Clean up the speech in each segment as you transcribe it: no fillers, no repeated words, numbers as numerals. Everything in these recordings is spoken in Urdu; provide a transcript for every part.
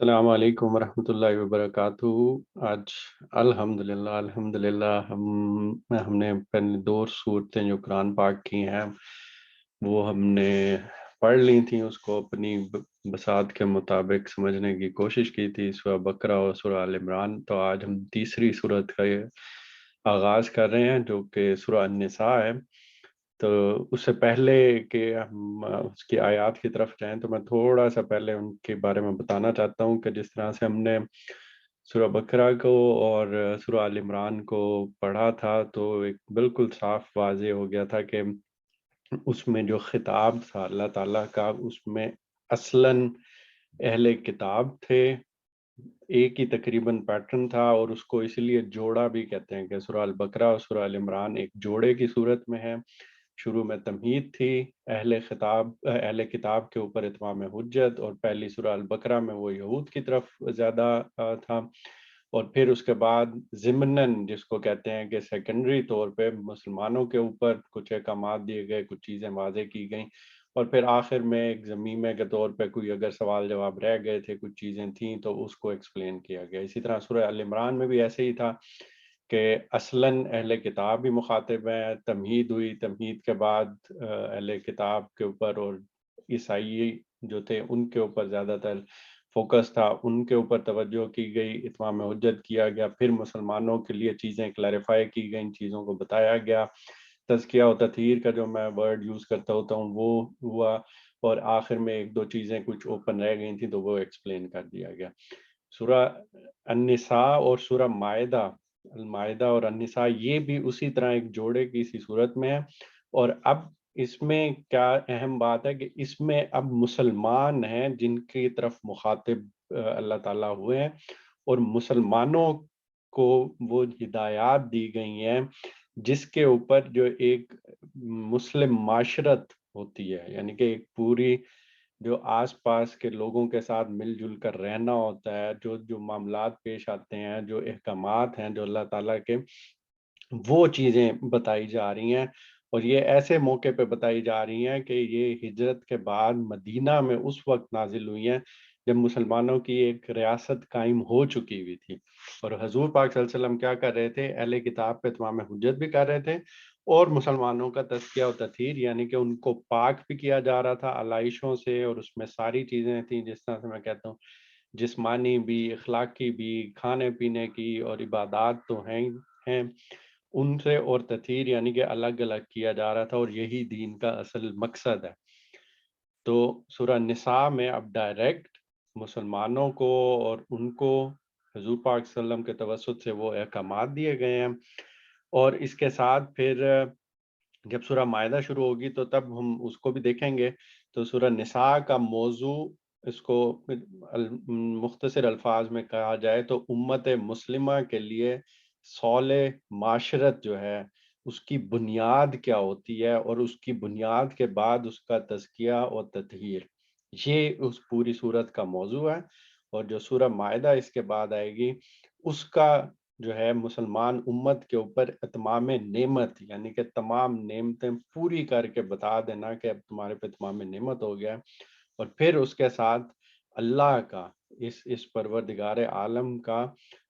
السلام علیکم ورحمۃ اللہ وبرکاتہ۔ آج الحمدللہ ہم نے پہلے دو صورتیں جو قرآن پاک کی ہیں وہ ہم نے پڑھ لی تھیں، اس کو اپنی بساط کے مطابق سمجھنے کی کوشش کی تھی، سورہ بقرہ اور سورہ آل عمران۔ تو آج ہم تیسری صورت کا آغاز کر رہے ہیں جو کہ سورہ النساء ہے۔ تو اس سے پہلے کہ ہم اس کی آیات کی طرف جائیں تو میں تھوڑا سا پہلے ان کے بارے میں بتانا چاہتا ہوں کہ جس طرح سے ہم نے سورہ بقرہ کو اور سورہ آل عمران کو پڑھا تھا تو ایک بالکل صاف واضح ہو گیا تھا کہ اس میں جو خطاب تھا اللہ تعالیٰ کا، اس میں اصلاً اہل کتاب تھے، ایک ہی تقریباً پیٹرن تھا، اور اس کو اسی لیے جوڑا بھی کہتے ہیں کہ سورہ البقرہ اور سورہ ال عمران ایک جوڑے کی صورت میں ہے۔ شروع میں تمہید تھی اہل کتاب کے اوپر اتمام حجت، اور پہلی سورہ البقرہ میں وہ یہود کی طرف زیادہ تھا، اور پھر اس کے بعد ضمناً جس کو کہتے ہیں کہ سیکنڈری طور پہ مسلمانوں کے اوپر کچھ احکامات دیے گئے، کچھ چیزیں واضح کی گئیں، اور پھر آخر میں ایک ضمیمے کے طور پہ کوئی اگر سوال جواب رہ گئے تھے، کچھ چیزیں تھیں تو اس کو ایکسپلین کیا گیا۔ اسی طرح سورہ ال عمران میں بھی ایسے ہی تھا کہ اصلاً اہل کتاب بھی مخاطب ہیں، تمہید ہوئی، تمہید کے بعد اہل کتاب کے اوپر اور عیسائی جو تھے ان کے اوپر زیادہ تر فوکس تھا، ان کے اوپر توجہ کی گئی، اتمام حجت کیا گیا، پھر مسلمانوں کے لیے چیزیں کلیریفائی کی گئیں، چیزوں کو بتایا گیا، تزکیہ و تطہیر کا جو میں ورڈ یوز کرتا ہوتا ہوں وہ ہوا، اور آخر میں ایک دو چیزیں کچھ اوپن رہ گئی تھیں تو وہ ایکسپلین کر دیا گیا۔ سورہ النساء اور سورہ المائدہ اور النساء یہ بھی اسی طرح ایک جوڑے کی سی صورت میں ہے، اور اب اس میں کیا اہم بات ہے کہ اس میں اب مسلمان ہیں جن کی طرف مخاطب اللہ تعالیٰ ہوئے ہیں، اور مسلمانوں کو وہ ہدایات دی گئی ہیں جس کے اوپر جو ایک مسلم معاشرت ہوتی ہے، یعنی کہ ایک پوری جو آس پاس کے لوگوں کے ساتھ مل جل کر رہنا ہوتا ہے، جو جو معاملات پیش آتے ہیں، جو احکامات ہیں جو اللہ تعالیٰ کے، وہ چیزیں بتائی جا رہی ہیں، اور یہ ایسے موقع پہ بتائی جا رہی ہیں کہ یہ ہجرت کے بعد مدینہ میں اس وقت نازل ہوئی ہیں جب مسلمانوں کی ایک ریاست قائم ہو چکی ہوئی تھی، اور حضور پاک صلی اللہ علیہ وسلم کیا کر رہے تھے؟ اہل کتاب پہ اتمام حجت بھی کر رہے تھے، اور مسلمانوں کا تزکیہ و تطہیر، یعنی کہ ان کو پاک بھی کیا جا رہا تھا علائشوں سے، اور اس میں ساری چیزیں تھیں جس طرح سے میں کہتا ہوں جسمانی بھی، اخلاقی بھی، کھانے پینے کی اور عبادات تو ہیں ان سے، اور تطہیر یعنی کہ الگ الگ کیا جا رہا تھا، اور یہی دین کا اصل مقصد ہے۔ تو سورہ نساء میں اب ڈائریکٹ مسلمانوں کو اور ان کو حضور پاک صلی اللہ علیہ وسلم کے توسط سے وہ احکامات دیے گئے ہیں، اور اس کے ساتھ پھر جب سورہ مائدہ شروع ہوگی تو تب ہم اس کو بھی دیکھیں گے۔ تو سورہ نساء کا موضوع، اس کو مختصر الفاظ میں کہا جائے تو امت مسلمہ کے لیے صالح معاشرت جو ہے اس کی بنیاد کیا ہوتی ہے، اور اس کی بنیاد کے بعد اس کا تزکیہ اور تطہیر، یہ اس پوری صورت کا موضوع ہے۔ اور جو سورہ مائدہ اس کے بعد آئے گی اس کا جو ہے مسلمان امت کے اوپر اتمام نعمت، یعنی کہ تمام نعمتیں پوری کر کے بتا دینا کہ اب تمہارے پہ اتمام نعمت ہو گیا ہے، اور پھر اس کے ساتھ اللہ کا، اس پروردگار عالم کا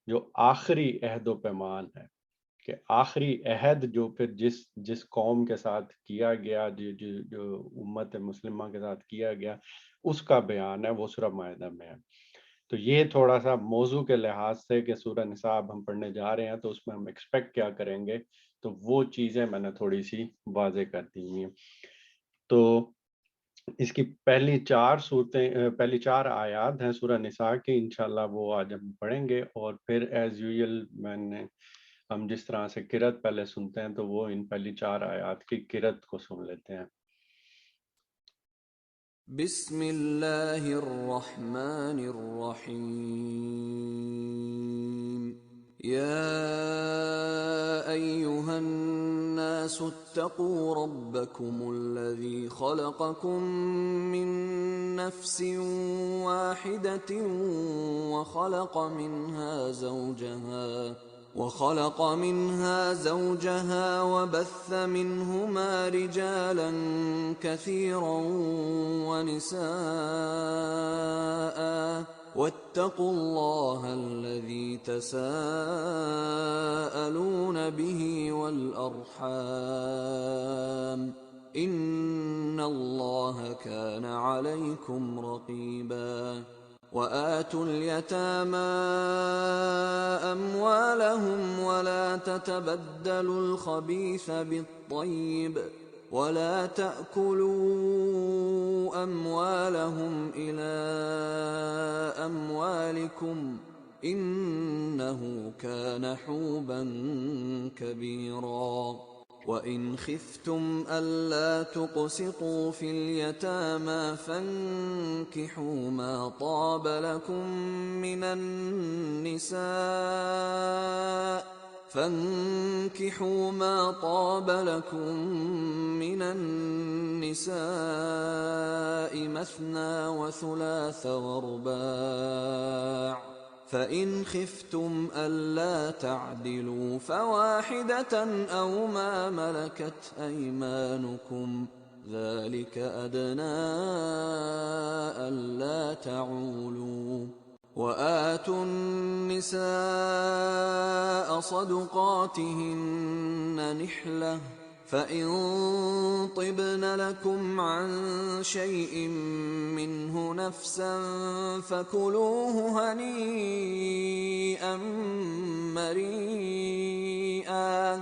جو آخری عہد و پیمان ہے، کہ آخری عہد جو پھر جس قوم کے ساتھ کیا گیا، جو امت مسلمہ کے ساتھ کیا گیا، اس کا بیان ہے، وہ سورہ مائدہ میں ہے۔ تو یہ تھوڑا سا موضوع کے لحاظ سے کہ سورہ نساء اب ہم پڑھنے جا رہے ہیں تو اس میں ہم ایکسپیکٹ کیا کریں گے، تو وہ چیزیں میں نے تھوڑی سی واضح کر دی ہوئی ہیں۔ تو اس کی پہلی چار آیات ہیں سورہ نساء کی، انشاءاللہ وہ آج ہم پڑھیں گے، اور پھر ایز یوزول ہم جس طرح سے قرأت پہلے سنتے ہیں تو وہ ان پہلی چار آیات کی قرأت کو سن لیتے ہیں۔ بسم اللہ الرحمن الرحیم یا ایہا الناس اتقوا ربکم الذی خلقکم من نفس واحدة وخلق منها زوجها وبث منهما رجالا كثيرا ونساء واتقوا الله الذي تساءلون به والأرحام إن الله كان عليكم رقيبا وآتوا اليتامى أموالهم ولا تتبدلوا الخبيث بالطيب ولا تأكلوا أموالهم إلى أموالكم إنه كان حوبا كبيرا وإن خفتم ألا تقسطوا في اليتامى فانكحوا ما طاب لكم من النساء مثنى وثلاث ورباع فإن خفتم ألا تعدلوا فواحدة أو ما ملكت أيمانكم ذلك أدنى ألا تعولوا وآتوا النساء صدقاتهن نحلة فإن طبن لكم عن شيء منه نفسا فكلوه هنيئا مريئا.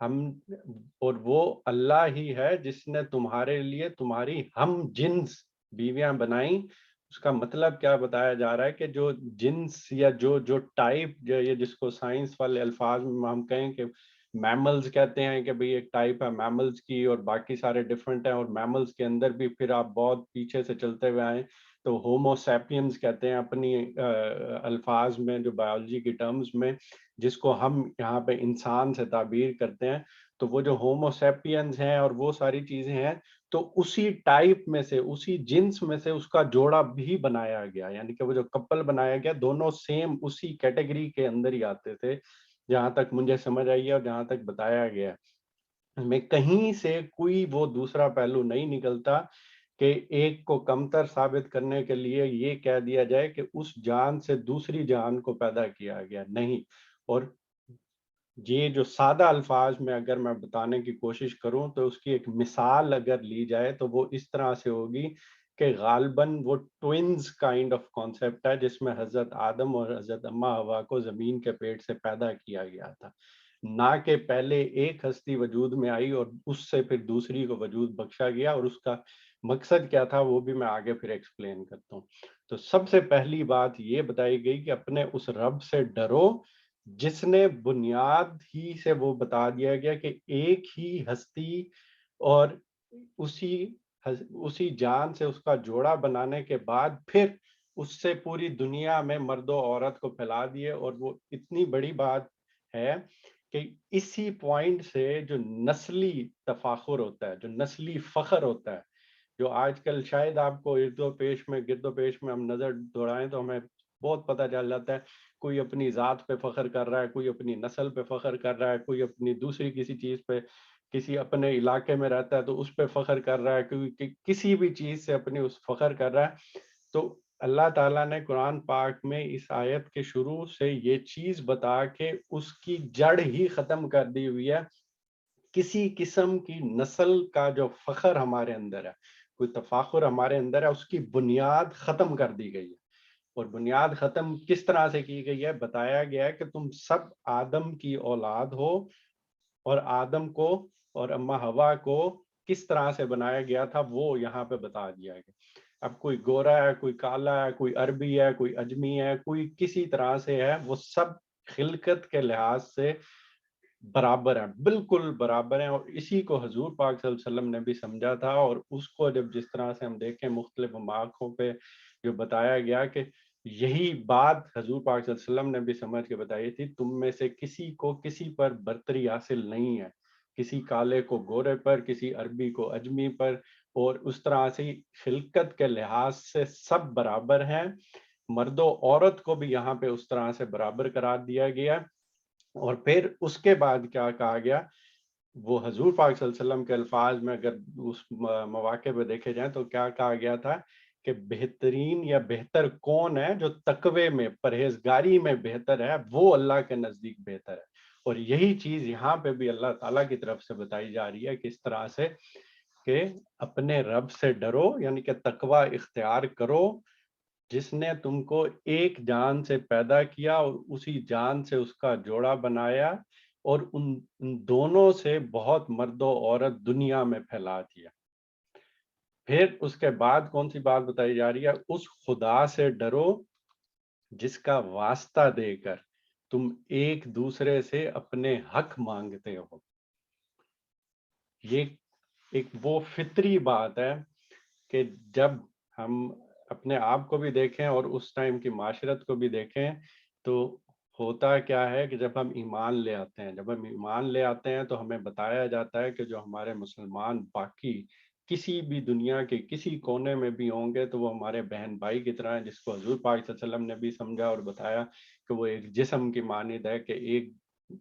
ہم اور وہ اللہ ہی ہے جس نے تمہارے لیے تمہاری ہم جنس بیویاں بنائیں. اس کا مطلب کیا بتایا جا رہا ہے کہ جو جنس یا جو جو ٹائپ جو یہ جس کو سائنس والے الفاظ میں ہم کہیں کہ میملز کہتے ہیں کہ بھئی ایک ٹائپ ہے میملز کی اور باقی سارے ڈفرینٹ ہیں, اور میملز کے اندر بھی پھر آپ بہت پیچھے سے چلتے ہوئے آئیں تو ہومو سیپینز کہتے ہیں اپنی الفاظ میں, جو بایولوجی کی ٹرمز میں, جس کو ہم یہاں پہ انسان سے تعبیر کرتے ہیں. تو وہ جو ہومو سیپینز ہیں اور وہ ساری چیزیں ہیں تو اسی ٹائپ میں سے اسی جنس میں سے اس کا جوڑا بھی بنایا گیا, یعنی کہ وہ جو کپل بنایا گیا دونوں سیم اسی کیٹیگری کے اندر ہی آتے تھے, جہاں تک مجھے سمجھ آئی ہے اور جہاں تک بتایا گیا میں کہیں سے کوئی وہ دوسرا پہلو نہیں نکلتا کہ ایک کو کمتر ثابت کرنے کے لیے یہ کہہ دیا جائے کہ اس جان سے دوسری جان کو پیدا کیا گیا, نہیں. اور یہ جو سادہ الفاظ میں اگر میں بتانے کی کوشش کروں تو اس کی ایک مثال اگر لی جائے تو وہ اس طرح سے ہوگی کہ غالباً وہ ٹوئنز کائنڈ آف کانسیپٹ ہے جس میں حضرت آدم اور حضرت اماں حوا کو زمین کے پیٹ سے پیدا کیا گیا تھا, نہ کہ پہلے ایک ہستی وجود میں آئی اور اس سے پھر دوسری کو وجود بخشا گیا, اور اس کا مقصد کیا تھا وہ بھی میں آگے پھر ایکسپلین کرتا ہوں. تو سب سے پہلی بات یہ بتائی گئی کہ اپنے اس رب سے ڈرو جس نے بنیاد ہی سے وہ بتا دیا گیا کہ ایک ہی ہستی اور اسی جان سے اس کا جوڑا بنانے کے بعد پھر اس سے پوری دنیا میں مرد و عورت کو پھیلا دیے. اور وہ اتنی بڑی بات ہے کہ اسی پوائنٹ سے جو نسلی تفاخر ہوتا ہے, جو نسلی فخر ہوتا ہے, جو آج کل شاید آپ کو گرد و پیش میں ہم نظر دوڑائیں تو ہمیں بہت پتہ چل جاتا ہے, کوئی اپنی ذات پہ فخر کر رہا ہے, کوئی اپنی نسل پہ فخر کر رہا ہے, کوئی اپنی دوسری کسی چیز پہ, کسی اپنے علاقے میں رہتا ہے تو اس پہ فخر کر رہا ہے, کیونکہ کسی بھی چیز سے اپنی اس فخر کر رہا ہے. تو اللہ تعالیٰ نے قرآن پاک میں اس آیت کے شروع سے یہ چیز بتا کے اس کی جڑ ہی ختم کر دی ہوئی ہے. کسی قسم کی نسل کا جو فخر ہمارے اندر ہے, کوئی تفاخر ہمارے اندر ہے, اس کی بنیاد ختم کر دی گئی ہے. اور بنیاد ختم کس طرح سے کی گئی ہے, بتایا گیا ہے کہ تم سب آدم کی اولاد ہو, اور آدم کو اور اماں حوا کو کس طرح سے بنایا گیا تھا وہ یہاں پہ بتا دیا گیا. اب کوئی گورا ہے, کوئی کالا ہے, کوئی عربی ہے, کوئی اجمی ہے, کوئی کسی طرح سے ہے, وہ سب خلقت کے لحاظ سے برابر ہیں, بالکل برابر ہیں. اور اسی کو حضور پاک صلی اللہ علیہ وسلم نے بھی سمجھا تھا, اور اس کو جب جس طرح سے ہم دیکھیں مختلف مواقعوں پہ جو بتایا گیا کہ یہی بات حضور پاک صلی اللہ علیہ وسلم نے بھی سمجھ کے بتائی تھی, تم میں سے کسی کو کسی پر برتری حاصل نہیں ہے, کسی کالے کو گورے پر, کسی عربی کو اجمی پر, اور اس طرح سے خلقت کے لحاظ سے سب برابر ہیں. مرد و عورت کو بھی یہاں پہ اس طرح سے برابر قرار دیا گیا. اور پھر اس کے بعد کیا کہا گیا, وہ حضور پاک صلی اللہ علیہ وسلم کے الفاظ میں اگر اس مواقع پہ دیکھے جائیں تو کیا کہا گیا تھا کہ بہترین یا بہتر کون ہے, جو تقوی میں پرہیزگاری میں بہتر ہے وہ اللہ کے نزدیک بہتر ہے. اور یہی چیز یہاں پہ بھی اللہ تعالیٰ کی طرف سے بتائی جا رہی ہے, کس طرح سے کہ اپنے رب سے ڈرو, یعنی کہ تقوی اختیار کرو جس نے تم کو ایک جان سے پیدا کیا اور اسی جان سے اس کا جوڑا بنایا, اور ان دونوں سے بہت مرد و عورت دنیا میں پھیلا دیا. پھر اس کے بعد کون سی بات بتائی جا رہی ہے, اس خدا سے ڈرو جس کا واسطہ دے کر تم ایک دوسرے سے اپنے حق مانگتے ہو. یہ ایک وہ فطری بات ہے کہ جب ہم اپنے آپ کو بھی دیکھیں اور اس ٹائم کی معاشرت کو بھی دیکھیں تو ہوتا کیا ہے کہ جب ہم ایمان لے آتے ہیں تو ہمیں بتایا جاتا ہے کہ جو ہمارے مسلمان باقی کسی بھی دنیا کے کسی کونے میں بھی ہوں گے تو وہ ہمارے بہن بھائی کی طرح ہیں, جس کو حضور پاک صلی اللہ علیہ وسلم نے بھی سمجھا اور بتایا کہ وہ ایک جسم کی مانند ہے کہ ایک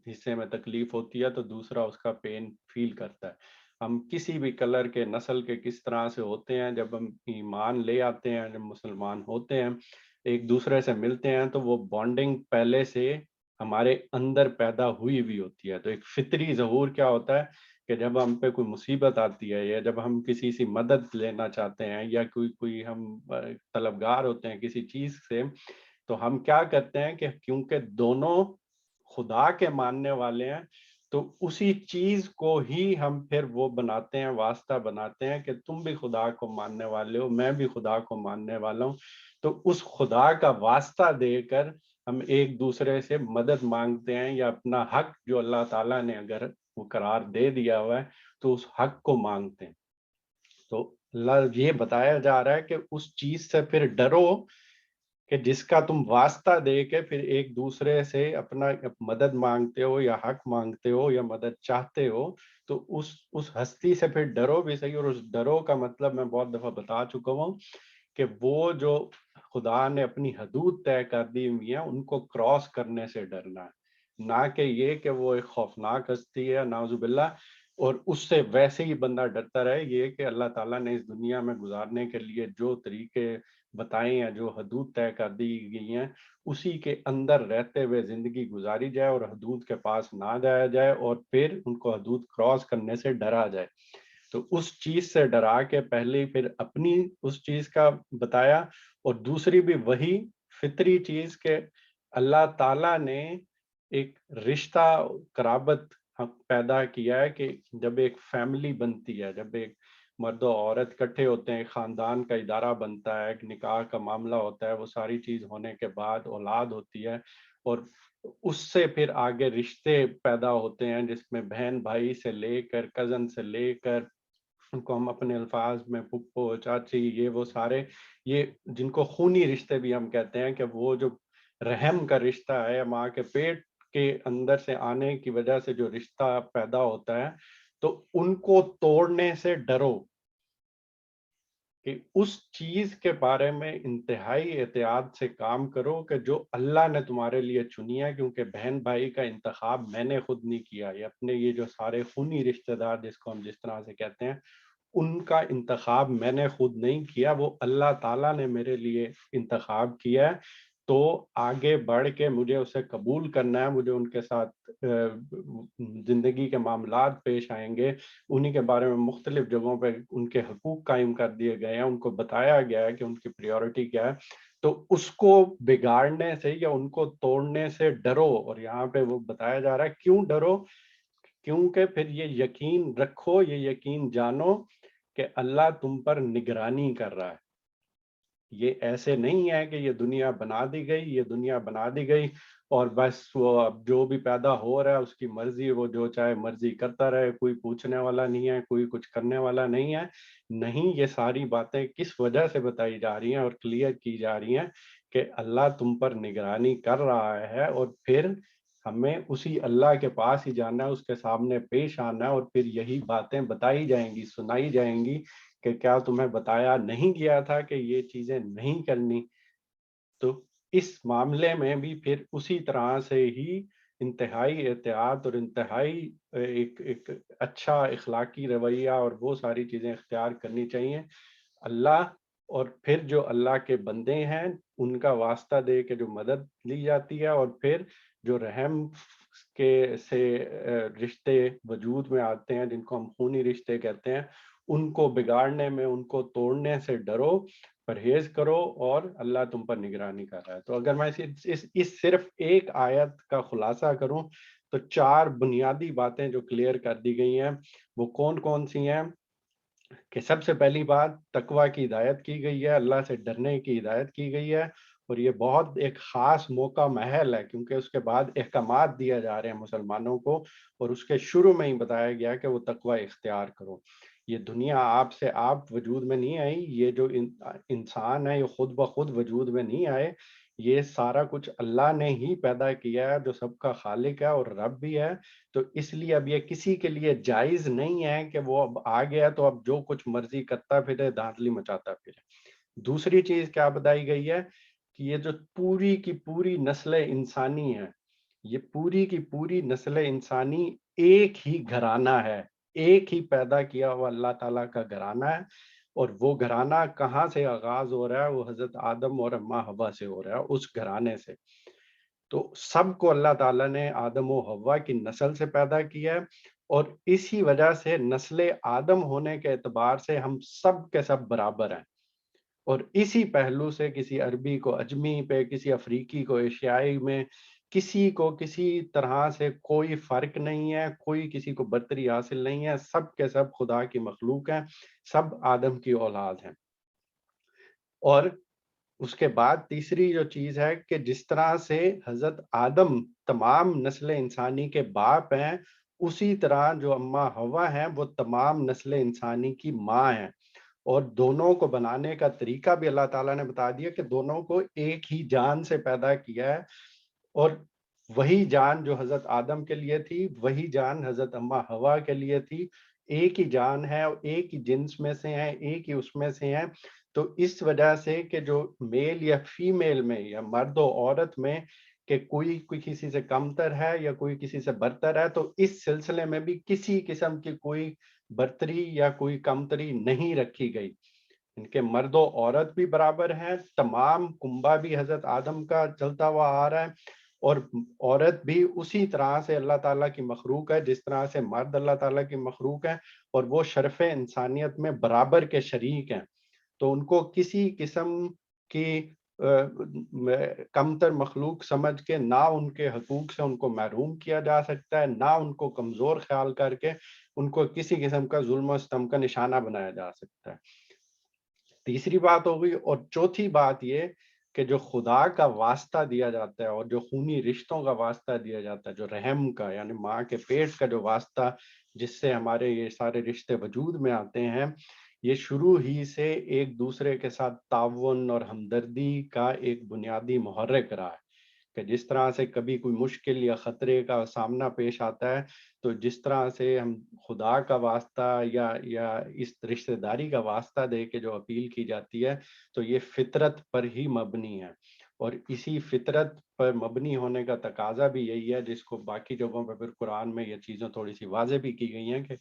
حصے میں تکلیف ہوتی ہے تو دوسرا اس کا پین فیل کرتا ہے. ہم کسی بھی کلر کے نسل کے کس طرح سے ہوتے ہیں, جب ہم ایمان لے آتے ہیں, جب مسلمان ہوتے ہیں, ایک دوسرے سے ملتے ہیں تو وہ بانڈنگ پہلے سے ہمارے اندر پیدا ہوئی بھی ہوتی ہے. تو ایک فطری ظہور کیا ہوتا ہے کہ جب ہم پہ کوئی مصیبت آتی ہے یا جب ہم کسی سے مدد لینا چاہتے ہیں یا کوئی ہم طلبگار ہوتے ہیں کسی چیز سے, تو ہم کیا کرتے ہیں کہ کیونکہ دونوں خدا کے ماننے والے ہیں تو اسی چیز کو ہی ہم پھر وہ بناتے ہیں، واسطہ بناتے ہیں کہ تم بھی خدا کو ماننے والے ہو، میں بھی خدا کو ماننے والا ہوں. تو اس خدا کا واسطہ دے کر ہم ایک دوسرے سے مدد مانگتے ہیں، یا اپنا حق جو اللہ تعالیٰ نے اگر وہ قرار دے دیا ہوا ہے تو اس حق کو مانگتے ہیں. تو اللہ یہ بتایا جا رہا ہے کہ اس چیز سے پھر ڈرو کہ جس کا تم واسطہ دے کے پھر ایک دوسرے سے اپنا مدد مانگتے ہو یا حق مانگتے ہو یا مدد چاہتے ہو. تو اس ہستی سے پھر ڈرو بھی صحیح. اور اس ڈرو کا مطلب میں بہت دفعہ بتا چکا ہوں کہ وہ جو خدا نے اپنی حدود طے کر دی ہوئی ہیں ان کو کراس کرنے سے ڈرنا ہے، نہ کہ یہ کہ وہ ایک خوفناک ہستی ہے نعوذ باللہ اور اس سے ویسے ہی بندہ ڈرتا رہے. یہ کہ اللہ تعالیٰ نے اس دنیا میں گزارنے کے لیے جو طریقے بتائے ہیں، جو حدود طے کر دی گئی ہیں، اسی کے اندر رہتے ہوئے زندگی گزاری جائے اور حدود کے پاس نہ جایا جائے اور پھر ان کو حدود کراس کرنے سے ڈرا جائے. تو اس چیز سے ڈرا کے پہلے پھر اپنی اس چیز کا بتایا، اور دوسری بھی وہی فطری چیز کہ اللہ تعالیٰ نے ایک رشتہ قرابت پیدا کیا ہے کہ جب ایک فیملی بنتی ہے، جب ایک مرد و عورت اکٹھے ہوتے ہیں، خاندان کا ادارہ بنتا ہے، ایک نکاح کا معاملہ ہوتا ہے، وہ ساری چیز ہونے کے بعد اولاد ہوتی ہے اور اس سے پھر آگے رشتے پیدا ہوتے ہیں جس میں بہن بھائی سے لے کر کزن سے لے کر ان کو ہم اپنے الفاظ میں پھپھو چاچی یہ وہ سارے یہ جن کو خونی رشتے بھی ہم کہتے ہیں کہ وہ جو رحم کا رشتہ ہے، ماں کے پیٹ کے اندر سے آنے کی وجہ سے جو رشتہ پیدا ہوتا ہے، تو ان کو توڑنے سے ڈرو کہ اس چیز کے بارے میں انتہائی احتیاط سے کام کرو کہ جو اللہ نے تمہارے لیے چنی ہے. کیونکہ بہن بھائی کا انتخاب میں نے خود نہیں کیا، یہ اپنے یہ جو سارے خونی رشتہ دار جس کو ہم جس طرح سے کہتے ہیں ان کا انتخاب میں نے خود نہیں کیا، وہ اللہ تعالیٰ نے میرے لیے انتخاب کیا ہے. تو آگے بڑھ کے مجھے اسے قبول کرنا ہے، مجھے ان کے ساتھ زندگی کے معاملات پیش آئیں گے، انہی کے بارے میں مختلف جگہوں پہ ان کے حقوق قائم کر دیے گئے ہیں، ان کو بتایا گیا ہے کہ ان کی پریورٹی کیا ہے. تو اس کو بگاڑنے سے یا ان کو توڑنے سے ڈرو. اور یہاں پہ وہ بتایا جا رہا ہے کیوں ڈرو، کیونکہ پھر یہ یقین رکھو، یہ یقین جانو کہ اللہ تم پر نگرانی کر رہا ہے. یہ ایسے نہیں ہے کہ یہ دنیا بنا دی گئی، یہ دنیا بنا دی گئی اور بس وہ اب جو بھی پیدا ہو رہا ہے اس کی مرضی، وہ جو چاہے مرضی کرتا رہے، کوئی پوچھنے والا نہیں ہے، کوئی کچھ کرنے والا نہیں ہے. نہیں، یہ ساری باتیں کس وجہ سے بتائی جا رہی ہیں اور کلیئر کی جا رہی ہیں کہ اللہ تم پر نگرانی کر رہا ہے اور پھر ہمیں اسی اللہ کے پاس ہی جانا ہے، اس کے سامنے پیش آنا ہے اور پھر یہی باتیں بتائی جائیں گی، سنائی جائیں گی کہ کیا تمہیں بتایا نہیں گیا تھا کہ یہ چیزیں نہیں کرنی. تو اس معاملے میں بھی پھر اسی طرح سے ہی انتہائی احتیاط اور انتہائی ایک اچھا اخلاقی رویہ اور وہ ساری چیزیں اختیار کرنی چاہیے. اللہ اور پھر جو اللہ کے بندے ہیں ان کا واسطہ دے کے جو مدد لی جاتی ہے، اور پھر جو رحم کے سے رشتے وجود میں آتے ہیں جن کو ہم خونی رشتے کہتے ہیں، ان کو بگاڑنے میں، ان کو توڑنے سے ڈرو، پرہیز کرو اور اللہ تم پر نگرانی کر رہا ہے. تو اگر میں اس صرف ایک آیت کا خلاصہ کروں تو 4 بنیادی باتیں جو کلیئر کر دی گئی ہیں وہ کون کون سی ہیں کہ سب سے پہلی بات تقوی کی ہدایت کی گئی ہے، اللہ سے ڈرنے کی ہدایت کی گئی ہے. اور یہ بہت ایک خاص موقع محل ہے کیونکہ اس کے بعد احکامات دیا جا رہے ہیں مسلمانوں کو، اور اس کے شروع میں ہی بتایا گیا کہ وہ تقوی اختیار کرو. یہ دنیا آپ سے آپ وجود میں نہیں آئی، یہ جو انسان ہے یہ خود بخود وجود میں نہیں آئے، یہ سارا کچھ اللہ نے ہی پیدا کیا ہے جو سب کا خالق ہے اور رب بھی ہے. تو اس لیے اب یہ کسی کے لیے جائز نہیں ہے کہ وہ اب آ گیا تو اب جو کچھ مرضی کرتا پھرے، دھاندلی مچاتا پھرے. دوسری چیز کیا بتائی گئی ہے کہ یہ جو پوری کی پوری نسل انسانی ہے، یہ پوری کی پوری نسل انسانی ایک ہی گھرانہ ہے، ایک ہی پیدا کیا ہوا اللہ تعالیٰ کا گھرانہ ہے. اور وہ گھرانہ کہاں سے آغاز ہو رہا ہے؟ وہ حضرت آدم اور اماں حوا سے ہو رہا ہے، اس گھرانے سے. تو سب کو اللہ تعالیٰ نے آدم و حوا کی نسل سے پیدا کیا ہے، اور اسی وجہ سے نسل آدم ہونے کے اعتبار سے ہم سب کے سب برابر ہیں. اور اسی پہلو سے کسی عربی کو عجمی پہ، کسی افریقی کو ایشیائی میں، کسی کو کسی طرح سے کوئی فرق نہیں ہے، کوئی کسی کو برتری حاصل نہیں ہے، سب کے سب خدا کی مخلوق ہیں، سب آدم کی اولاد ہیں۔ اور اس کے بعد تیسری جو چیز ہے کہ جس طرح سے حضرت آدم تمام نسل انسانی کے باپ ہیں، اسی طرح جو اماں حوا ہیں وہ تمام نسل انسانی کی ماں ہیں، اور دونوں کو بنانے کا طریقہ بھی اللہ تعالیٰ نے بتا دیا کہ دونوں کو ایک ہی جان سے پیدا کیا ہے، اور وہی جان جو حضرت آدم کے لیے تھی وہی جان حضرت اماں حوا کے لیے تھی، ایک ہی جان ہے اور ایک ہی جنس میں سے ہیں، ایک ہی اس میں سے ہیں۔ تو اس وجہ سے کہ جو میل یا فیمیل میں یا مرد و عورت میں کہ کوئی کسی سے کمتر ہے یا کوئی کسی سے برتر ہے، تو اس سلسلے میں بھی کسی قسم کی کوئی برتری یا کوئی کمتری نہیں رکھی گئی۔ ان کے مرد و عورت بھی برابر ہیں، تمام کنبہ بھی حضرت آدم کا چلتا ہوا آ رہا ہے، اور عورت بھی اسی طرح سے اللہ تعالیٰ کی مخلوق ہے جس طرح سے مرد اللہ تعالیٰ کی مخلوق ہے، اور وہ شرف انسانیت میں برابر کے شریک ہیں۔ تو ان کو کسی قسم کی کمتر مخلوق سمجھ کے نہ ان کے حقوق سے ان کو محروم کیا جا سکتا ہے، نہ ان کو کمزور خیال کر کے ان کو کسی قسم کا ظلم و ستم کا نشانہ بنایا جا سکتا ہے۔ تیسری بات ہو گئی، اور چوتھی بات یہ کہ جو خدا کا واسطہ دیا جاتا ہے اور جو خونی رشتوں کا واسطہ دیا جاتا ہے، جو رحم کا یعنی ماں کے پیٹ کا جو واسطہ جس سے ہمارے یہ سارے رشتے وجود میں آتے ہیں، یہ شروع ہی سے ایک دوسرے کے ساتھ تعاون اور ہمدردی کا ایک بنیادی محرک رہا ہے، کہ جس طرح سے کبھی کوئی مشکل یا خطرے کا سامنا پیش آتا ہے، تو جس طرح سے ہم خدا کا واسطہ یا اس رشتہ داری کا واسطہ دے کے جو اپیل کی جاتی ہے، تو یہ فطرت پر ہی مبنی ہے، اور اسی فطرت پر مبنی ہونے کا تقاضا بھی یہی ہے، جس کو باقی جگہوں پہ پھر قرآن میں یہ چیزیں تھوڑی سی واضح بھی کی گئی ہیں کہ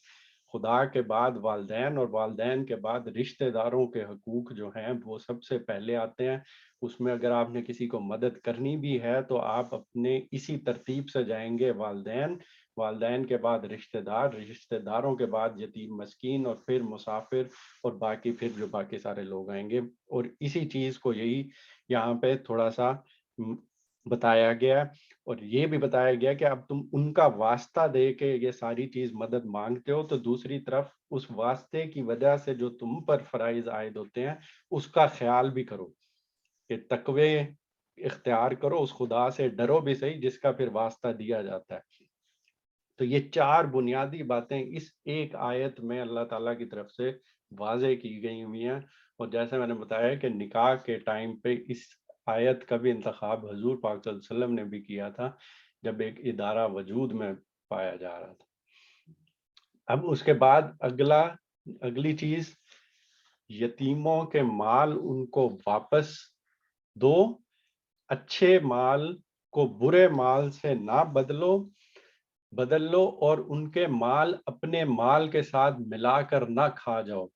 خدا کے بعد والدین اور والدین کے بعد رشتہ داروں کے حقوق جو ہیں وہ سب سے پہلے آتے ہیں۔ اس میں اگر آپ نے کسی کو مدد کرنی بھی ہے تو آپ اپنے اسی ترتیب سے جائیں گے، والدین، والدین کے بعد رشتہ دار، رشتہ داروں کے بعد یتیم مسکین، اور پھر مسافر، اور باقی پھر جو باقی سارے لوگ آئیں گے، اور اسی چیز کو یہی یہاں پہ تھوڑا سا بتایا گیا ہے، اور یہ بھی بتایا گیا کہ اب تم ان کا واسطہ دے کے یہ ساری چیز مدد مانگتے ہو، تو دوسری طرف اس واسطے کی وجہ سے جو تم پر فرائض عائد ہوتے ہیں اس کا خیال بھی کرو، کہ تقوی اختیار کرو، اس خدا سے ڈرو بھی صحیح جس کا پھر واسطہ دیا جاتا ہے۔ تو یہ چار بنیادی باتیں اس ایک آیت میں اللہ تعالیٰ کی طرف سے واضح کی گئی ہوئی ہیں، اور جیسے میں نے بتایا کہ نکاح کے ٹائم پہ اس آیت کا بھی انتخاب حضور پاک صلی اللہ علیہ وسلم نے بھی کیا تھا جب ایک ادارہ وجود میں پایا جا رہا تھا۔ اب اس کے بعد اگلی چیز، یتیموں کے مال ان کو واپس دو، اچھے مال کو برے مال سے نہ بدل لو، اور ان کے مال اپنے مال کے ساتھ ملا کر نہ کھا جاؤ۔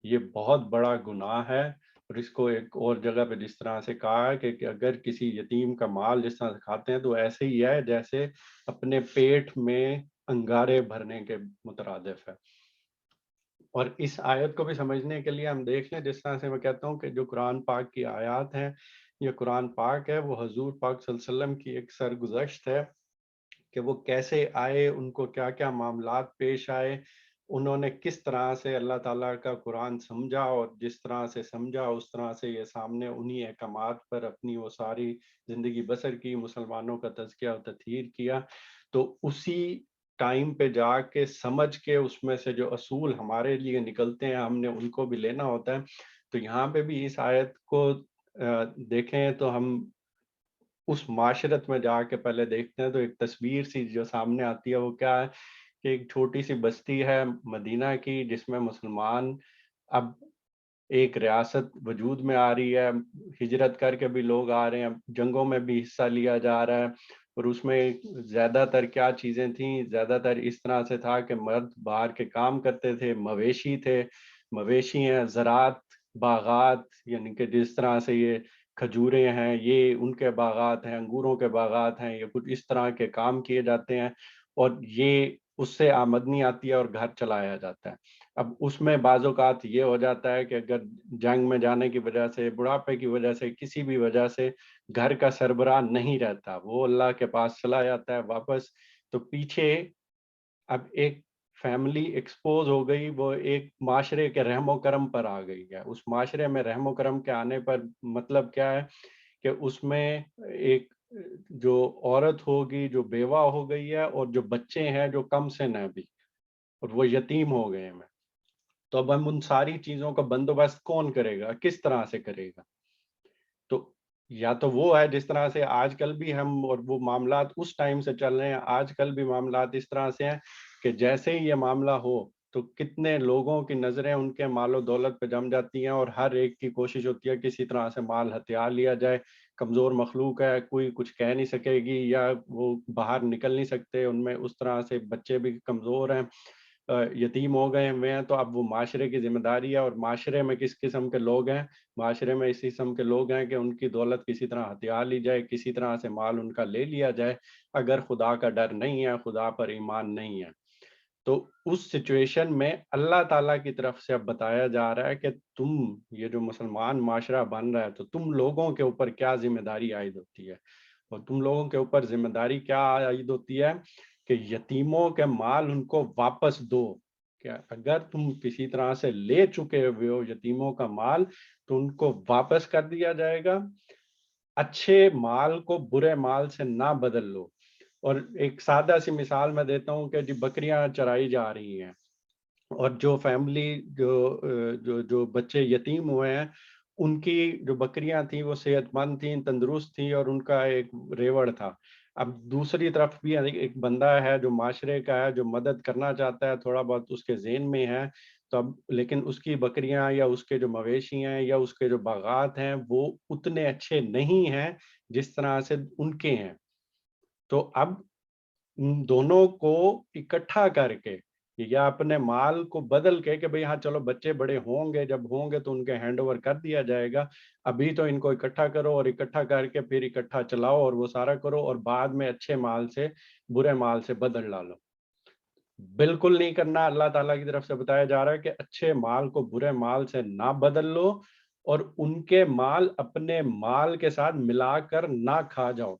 یہ بہت بڑا گناہ ہے، اور اس کو ایک اور جگہ پہ جس طرح سے کہا ہے کہ اگر کسی یتیم کا مال جس طرح سے کھاتے ہیں تو ایسے ہی ہے جیسے اپنے پیٹ میں انگارے بھرنے کے مترادف ہے۔ اور اس آیت کو بھی سمجھنے کے لیے ہم دیکھ لیں، جس طرح سے میں کہتا ہوں کہ جو قرآن پاک کی آیات ہیں، یہ قرآن پاک ہے، وہ حضور پاک صلی اللہ علیہ وسلم کی ایک سرگزشت ہے کہ وہ کیسے آئے، ان کو کیا کیا معاملات پیش آئے، انہوں نے کس طرح سے اللہ تعالیٰ کا قرآن سمجھا، اور جس طرح سے سمجھا اس طرح سے یہ سامنے انہی احکامات پر اپنی وہ ساری زندگی بسر کی، مسلمانوں کا تزکیہ و تطہیر کیا۔ تو اسی ٹائم پہ جا کے سمجھ کے اس میں سے جو اصول ہمارے لیے نکلتے ہیں ہم نے ان کو بھی لینا ہوتا ہے۔ تو یہاں پہ بھی اس آیت کو دیکھیں تو ہم اس معاشرت میں جا کے پہلے دیکھتے ہیں تو ایک تصویر سی جو سامنے آتی ہے وہ کیا ہے کہ ایک چھوٹی سی بستی ہے مدینہ کی، جس میں مسلمان اب ایک ریاست وجود میں آ رہی ہے، ہجرت کر کے بھی لوگ آ رہے ہیں، جنگوں میں بھی حصہ لیا جا رہا ہے، اور اس میں زیادہ تر کیا چیزیں تھیں، زیادہ تر اس طرح سے تھا کہ مرد باہر کے کام کرتے تھے، مویشی تھے، مویشی ہیں، زراعت، باغات، یعنی کہ جس طرح سے یہ کھجوریں ہیں یہ ان کے باغات ہیں، انگوروں کے باغات ہیں، یہ کچھ اس طرح کے کام کیے جاتے ہیں، اور یہ اس سے آمدنی آتی ہے اور گھر چلایا جاتا ہے. اب اس میں بعض اوقات یہ ہو جاتا ہے کہ اگر جنگ میں جانے کی وجہ سے، بڑھاپے کی وجہ سے، کسی بھی وجہ سے گھر کا سربراہ نہیں رہتا، وہ اللہ کے پاس چلا جاتا ہے واپس، تو پیچھے اب ایک فیملی ایکسپوز ہو گئی، وہ ایک معاشرے کے رحم و کرم پر آ گئی ہے. اس معاشرے میں رحم و کرم کے آنے پر مطلب کیا ہے کہ اس میں ایک جو عورت ہوگی جو بیوہ ہو گئی ہے، اور جو بچے ہیں جو کم سن ہیں ابھی، اور وہ یتیم ہو گئے ہیں. تو اب ہم ان ساری چیزوں کا بندوبست کون کرے گا، کس طرح سے کرے گا؟ تو یا تو وہ ہے جس طرح سے آج کل بھی ہم، اور وہ معاملات اس ٹائم سے چل رہے ہیں، آج کل بھی معاملات اس طرح سے ہیں کہ جیسے ہی یہ معاملہ ہو تو کتنے لوگوں کی نظریں ان کے مال و دولت پہ جم جاتی ہیں، اور ہر ایک کی کوشش ہوتی ہے کسی طرح سے مال ہتھیار لیا جائے. کمزور مخلوق ہے، کوئی کچھ کہہ نہیں سکے گی، یا وہ باہر نکل نہیں سکتے، ان میں اس طرح سے بچے بھی کمزور ہیں، یتیم ہو گئے ہوئے ہیں. تو اب وہ معاشرے کی ذمہ داری ہے، اور معاشرے میں کس قسم کے لوگ ہیں؟ معاشرے میں اس قسم کے لوگ ہیں کہ ان کی دولت کسی طرح ہتھیار لی جائے، کسی طرح سے مال ان کا لے لیا جائے، اگر خدا کا ڈر نہیں ہے، خدا پر ایمان نہیں ہے. تو اس سچویشن میں اللہ تعالیٰ کی طرف سے اب بتایا جا رہا ہے کہ تم، یہ جو مسلمان معاشرہ بن رہا ہے، تو تم لوگوں کے اوپر کیا ذمہ داری عائد ہوتی ہے، اور تم لوگوں کے اوپر ذمہ داری کیا عائد ہوتی ہے کہ یتیموں کے مال ان کو واپس دو. کہ اگر تم کسی طرح سے لے چکے ہوئے ہو یتیموں کا مال، تو ان کو واپس کر دیا جائے گا. اچھے مال کو برے مال سے نہ بدل لو. اور ایک سادہ سی مثال میں دیتا ہوں کہ جی بکریاں چرائی جا رہی ہیں، اور جو فیملی جو بچے یتیم ہوئے ہیں، ان کی جو بکریاں تھیں وہ صحت مند تھیں، تندرست تھیں، اور ان کا ایک ریوڑ تھا. اب دوسری طرف بھی ایک بندہ ہے جو معاشرے کا ہے، جو مدد کرنا چاہتا ہے، تھوڑا بہت اس کے ذہن میں ہے، تو اب لیکن اس کی بکریاں یا اس کے جو مویشی ہیں یا اس کے جو باغات ہیں وہ اتنے اچھے نہیں ہیں جس طرح سے ان کے ہیں. تو اب ان دونوں کو اکٹھا کر کے، یا اپنے مال کو بدل کے کہ بھئی ہاں چلو بچے بڑے ہوں گے، جب ہوں گے تو ان کے ہینڈ اوور کر دیا جائے گا، ابھی تو ان کو اکٹھا کرو، اور اکٹھا کر کے پھر اکٹھا چلاؤ اور وہ سارا کرو، اور بعد میں اچھے مال سے برے مال سے بدل ڈالو. بالکل نہیں کرنا. اللہ تعالیٰ کی طرف سے بتایا جا رہا ہے کہ اچھے مال کو برے مال سے نہ بدل لو، اور ان کے مال اپنے مال کے ساتھ ملا کر نہ کھا جاؤ.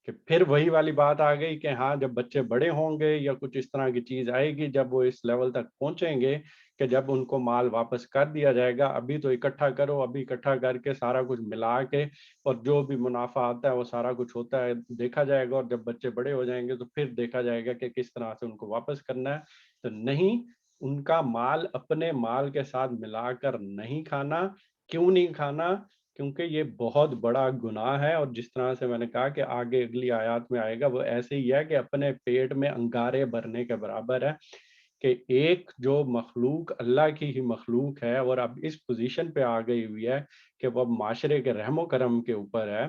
کہ پھر وہی والی بات آ گئی کہ ہاں جب بچے بڑے ہوں گے یا کچھ اس طرح کی چیز آئے گی، جب وہ اس لیول تک پہنچیں گے کہ جب ان کو مال واپس کر دیا جائے گا، ابھی تو اکٹھا کرو، ابھی اکٹھا کر کے سارا کچھ ملا کے، اور جو بھی منافع آتا ہے وہ سارا کچھ ہوتا ہے دیکھا جائے گا، اور جب بچے بڑے ہو جائیں گے تو پھر دیکھا جائے گا کہ کس طرح سے ان کو واپس کرنا ہے. تو نہیں، ان کا مال اپنے مال کے ساتھ ملا کر نہیں کھانا. کیوں نہیں کھانا؟ کیونکہ یہ بہت بڑا گناہ ہے، اور جس طرح سے میں نے کہا کہ آگے اگلی آیات میں آئے گا، وہ ایسے ہی ہے کہ اپنے پیٹ میں انگارے بھرنے کے برابر ہے. کہ ایک جو مخلوق اللہ کی ہی مخلوق ہے، اور اب اس پوزیشن پہ آ گئی ہوئی ہے کہ وہ اب معاشرے کے رحم و کرم کے اوپر ہے،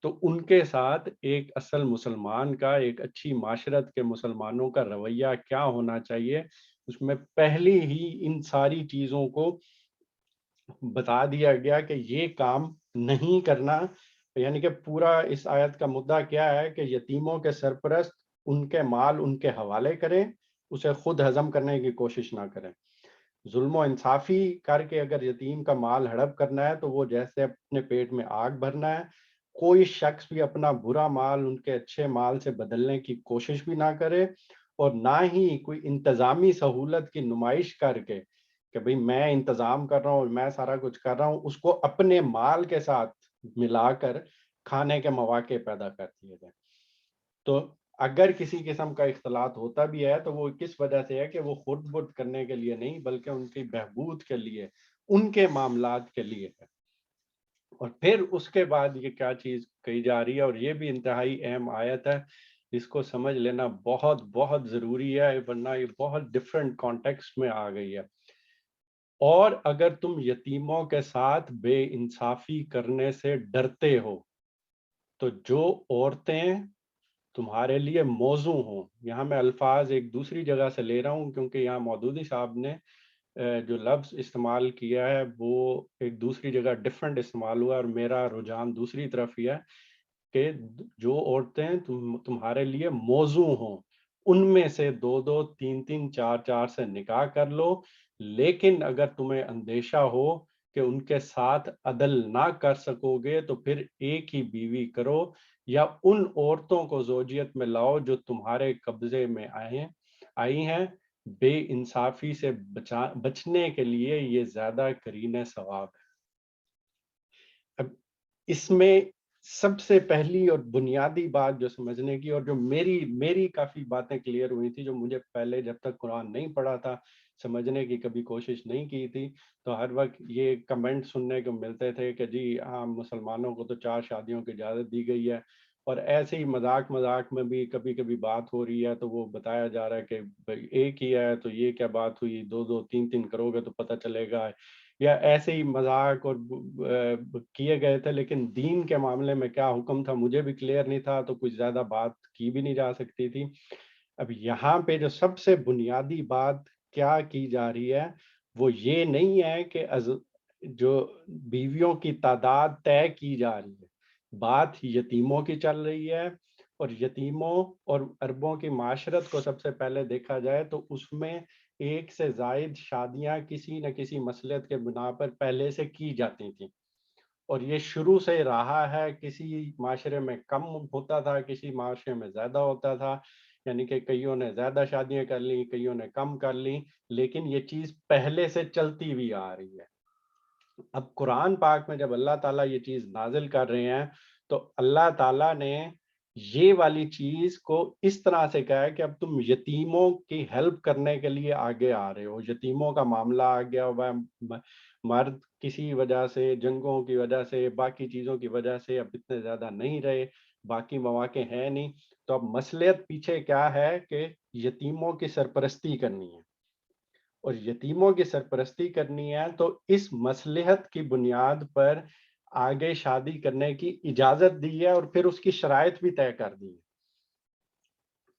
تو ان کے ساتھ ایک اصل مسلمان کا، ایک اچھی معاشرت کے مسلمانوں کا رویہ کیا ہونا چاہیے، اس میں پہلی ہی ان ساری چیزوں کو بتا دیا گیا کہ یہ کام نہیں کرنا. یعنی کہ پورا اس آیت کا مدعا کیا ہے کہ یتیموں کے سرپرست ان کے مال ان کے حوالے کریں، اسے خود ہضم کرنے کی کوشش نہ کریں. ظلم و انصافی کر کے اگر یتیم کا مال ہڑپ کرنا ہے تو وہ جیسے اپنے پیٹ میں آگ بھرنا ہے. کوئی شخص بھی اپنا برا مال ان کے اچھے مال سے بدلنے کی کوشش بھی نہ کرے، اور نہ ہی کوئی انتظامی سہولت کی نمائش کر کے کہ بھئی میں انتظام کر رہا ہوں اور میں سارا کچھ کر رہا ہوں، اس کو اپنے مال کے ساتھ ملا کر کھانے کے مواقع پیدا کر دیے جائیں. تو اگر کسی قسم کا اختلاط ہوتا بھی ہے تو وہ کس وجہ سے ہے کہ وہ خود بد کرنے کے لیے نہیں، بلکہ ان کی بہبود کے لیے، ان کے معاملات کے لیے ہے. اور پھر اس کے بعد یہ کیا چیز کہی جا رہی ہے، اور یہ بھی انتہائی اہم آیت ہے، اس کو سمجھ لینا بہت بہت ضروری ہے، ورنہ یہ بہت ڈفرینٹ کانٹیکسٹ میں آ گئی ہے. اور اگر تم یتیموں کے ساتھ بے انصافی کرنے سے ڈرتے ہو تو جو عورتیں تمہارے لیے موزوں ہوں. یہاں میں الفاظ ایک دوسری جگہ سے لے رہا ہوں کیونکہ یہاں مودودی صاحب نے جو لفظ استعمال کیا ہے وہ ایک دوسری جگہ ڈفرینٹ استعمال ہوا، اور میرا رجحان دوسری طرف ہی ہے کہ جو عورتیں تمہارے لیے موزوں ہوں. ان میں سے 2 3 4 سے نکاح کر لو، لیکن اگر تمہیں اندیشہ ہو کہ ان کے ساتھ عدل نہ کر سکو گے تو پھر ایک ہی بیوی کرو، یا ان عورتوں کو زوجیت میں لاؤ جو تمہارے قبضے میں آئی ہیں، بے انصافی سے بچنے کے لیے یہ زیادہ قرین ثواب ہے۔ اب اس میں سب سے پہلی اور بنیادی بات جو سمجھنے کی، اور جو میری کافی باتیں کلیئر ہوئی تھی، جو مجھے پہلے جب تک قرآن نہیں پڑھا تھا سمجھنے کی کبھی کوشش نہیں کی تھی، تو ہر وقت یہ کمنٹ سننے کو ملتے تھے کہ جی ہاں مسلمانوں کو تو 4 شادیوں کی اجازت دی گئی ہے، اور ایسے ہی مذاق میں بھی کبھی کبھی بات ہو رہی ہے تو وہ بتایا جا رہا ہے کہ بھائی ایک ہی ہے تو یہ کیا بات ہوئی، 2 3 کرو گے تو پتہ چلے گا، یا ایسے ہی مذاق اور کیے گئے تھے، لیکن دین کے معاملے میں کیا حکم تھا مجھے بھی کلیئر نہیں تھا، تو کچھ زیادہ بات کی بھی نہیں جا سکتی تھی۔ اب یہاں پہ جو سب سے بنیادی بات کیا کی جا رہی ہے، وہ یہ نہیں ہے کہ جو بیویوں کی تعداد طے کی جا رہی ہے، بات یتیموں کی چل رہی ہے، اور یتیموں اور عربوں کی معاشرت کو سب سے پہلے دیکھا جائے تو اس میں ایک سے زائد شادیاں کسی نہ کسی مصلحت کے بنا پر پہلے سے کی جاتی تھیں، اور یہ شروع سے رہا ہے، کسی معاشرے میں کم ہوتا تھا، کسی معاشرے میں زیادہ ہوتا تھا، یعنی کہ کئیوں نے زیادہ شادیاں کر لیں، کئیوں نے کم کر لیں، لیکن یہ چیز پہلے سے چلتی ہوئی آ رہی ہے۔ اب قرآن پاک میں جب اللہ تعالیٰ یہ چیز نازل کر رہے ہیں تو اللہ تعالیٰ نے یہ والی چیز کو اس طرح سے کہا ہے کہ اب تم یتیموں کی ہیلپ کرنے کے لیے آگے آ رہے ہو، یتیموں کا معاملہ آ گیا ہوا ہے، مرد کسی وجہ سے، جنگوں کی وجہ سے، باقی چیزوں کی وجہ سے اب اتنے زیادہ نہیں رہے، باقی مواقع ہیں نہیں، تو اب مصلحت پیچھے کیا ہے کہ یتیموں کی سرپرستی کرنی ہے، اور یتیموں کی سرپرستی کرنی ہے تو اس مصلحت کی بنیاد پر آگے شادی کرنے کی اجازت دی ہے، اور پھر اس کی شرائط بھی طے کر دی ہے۔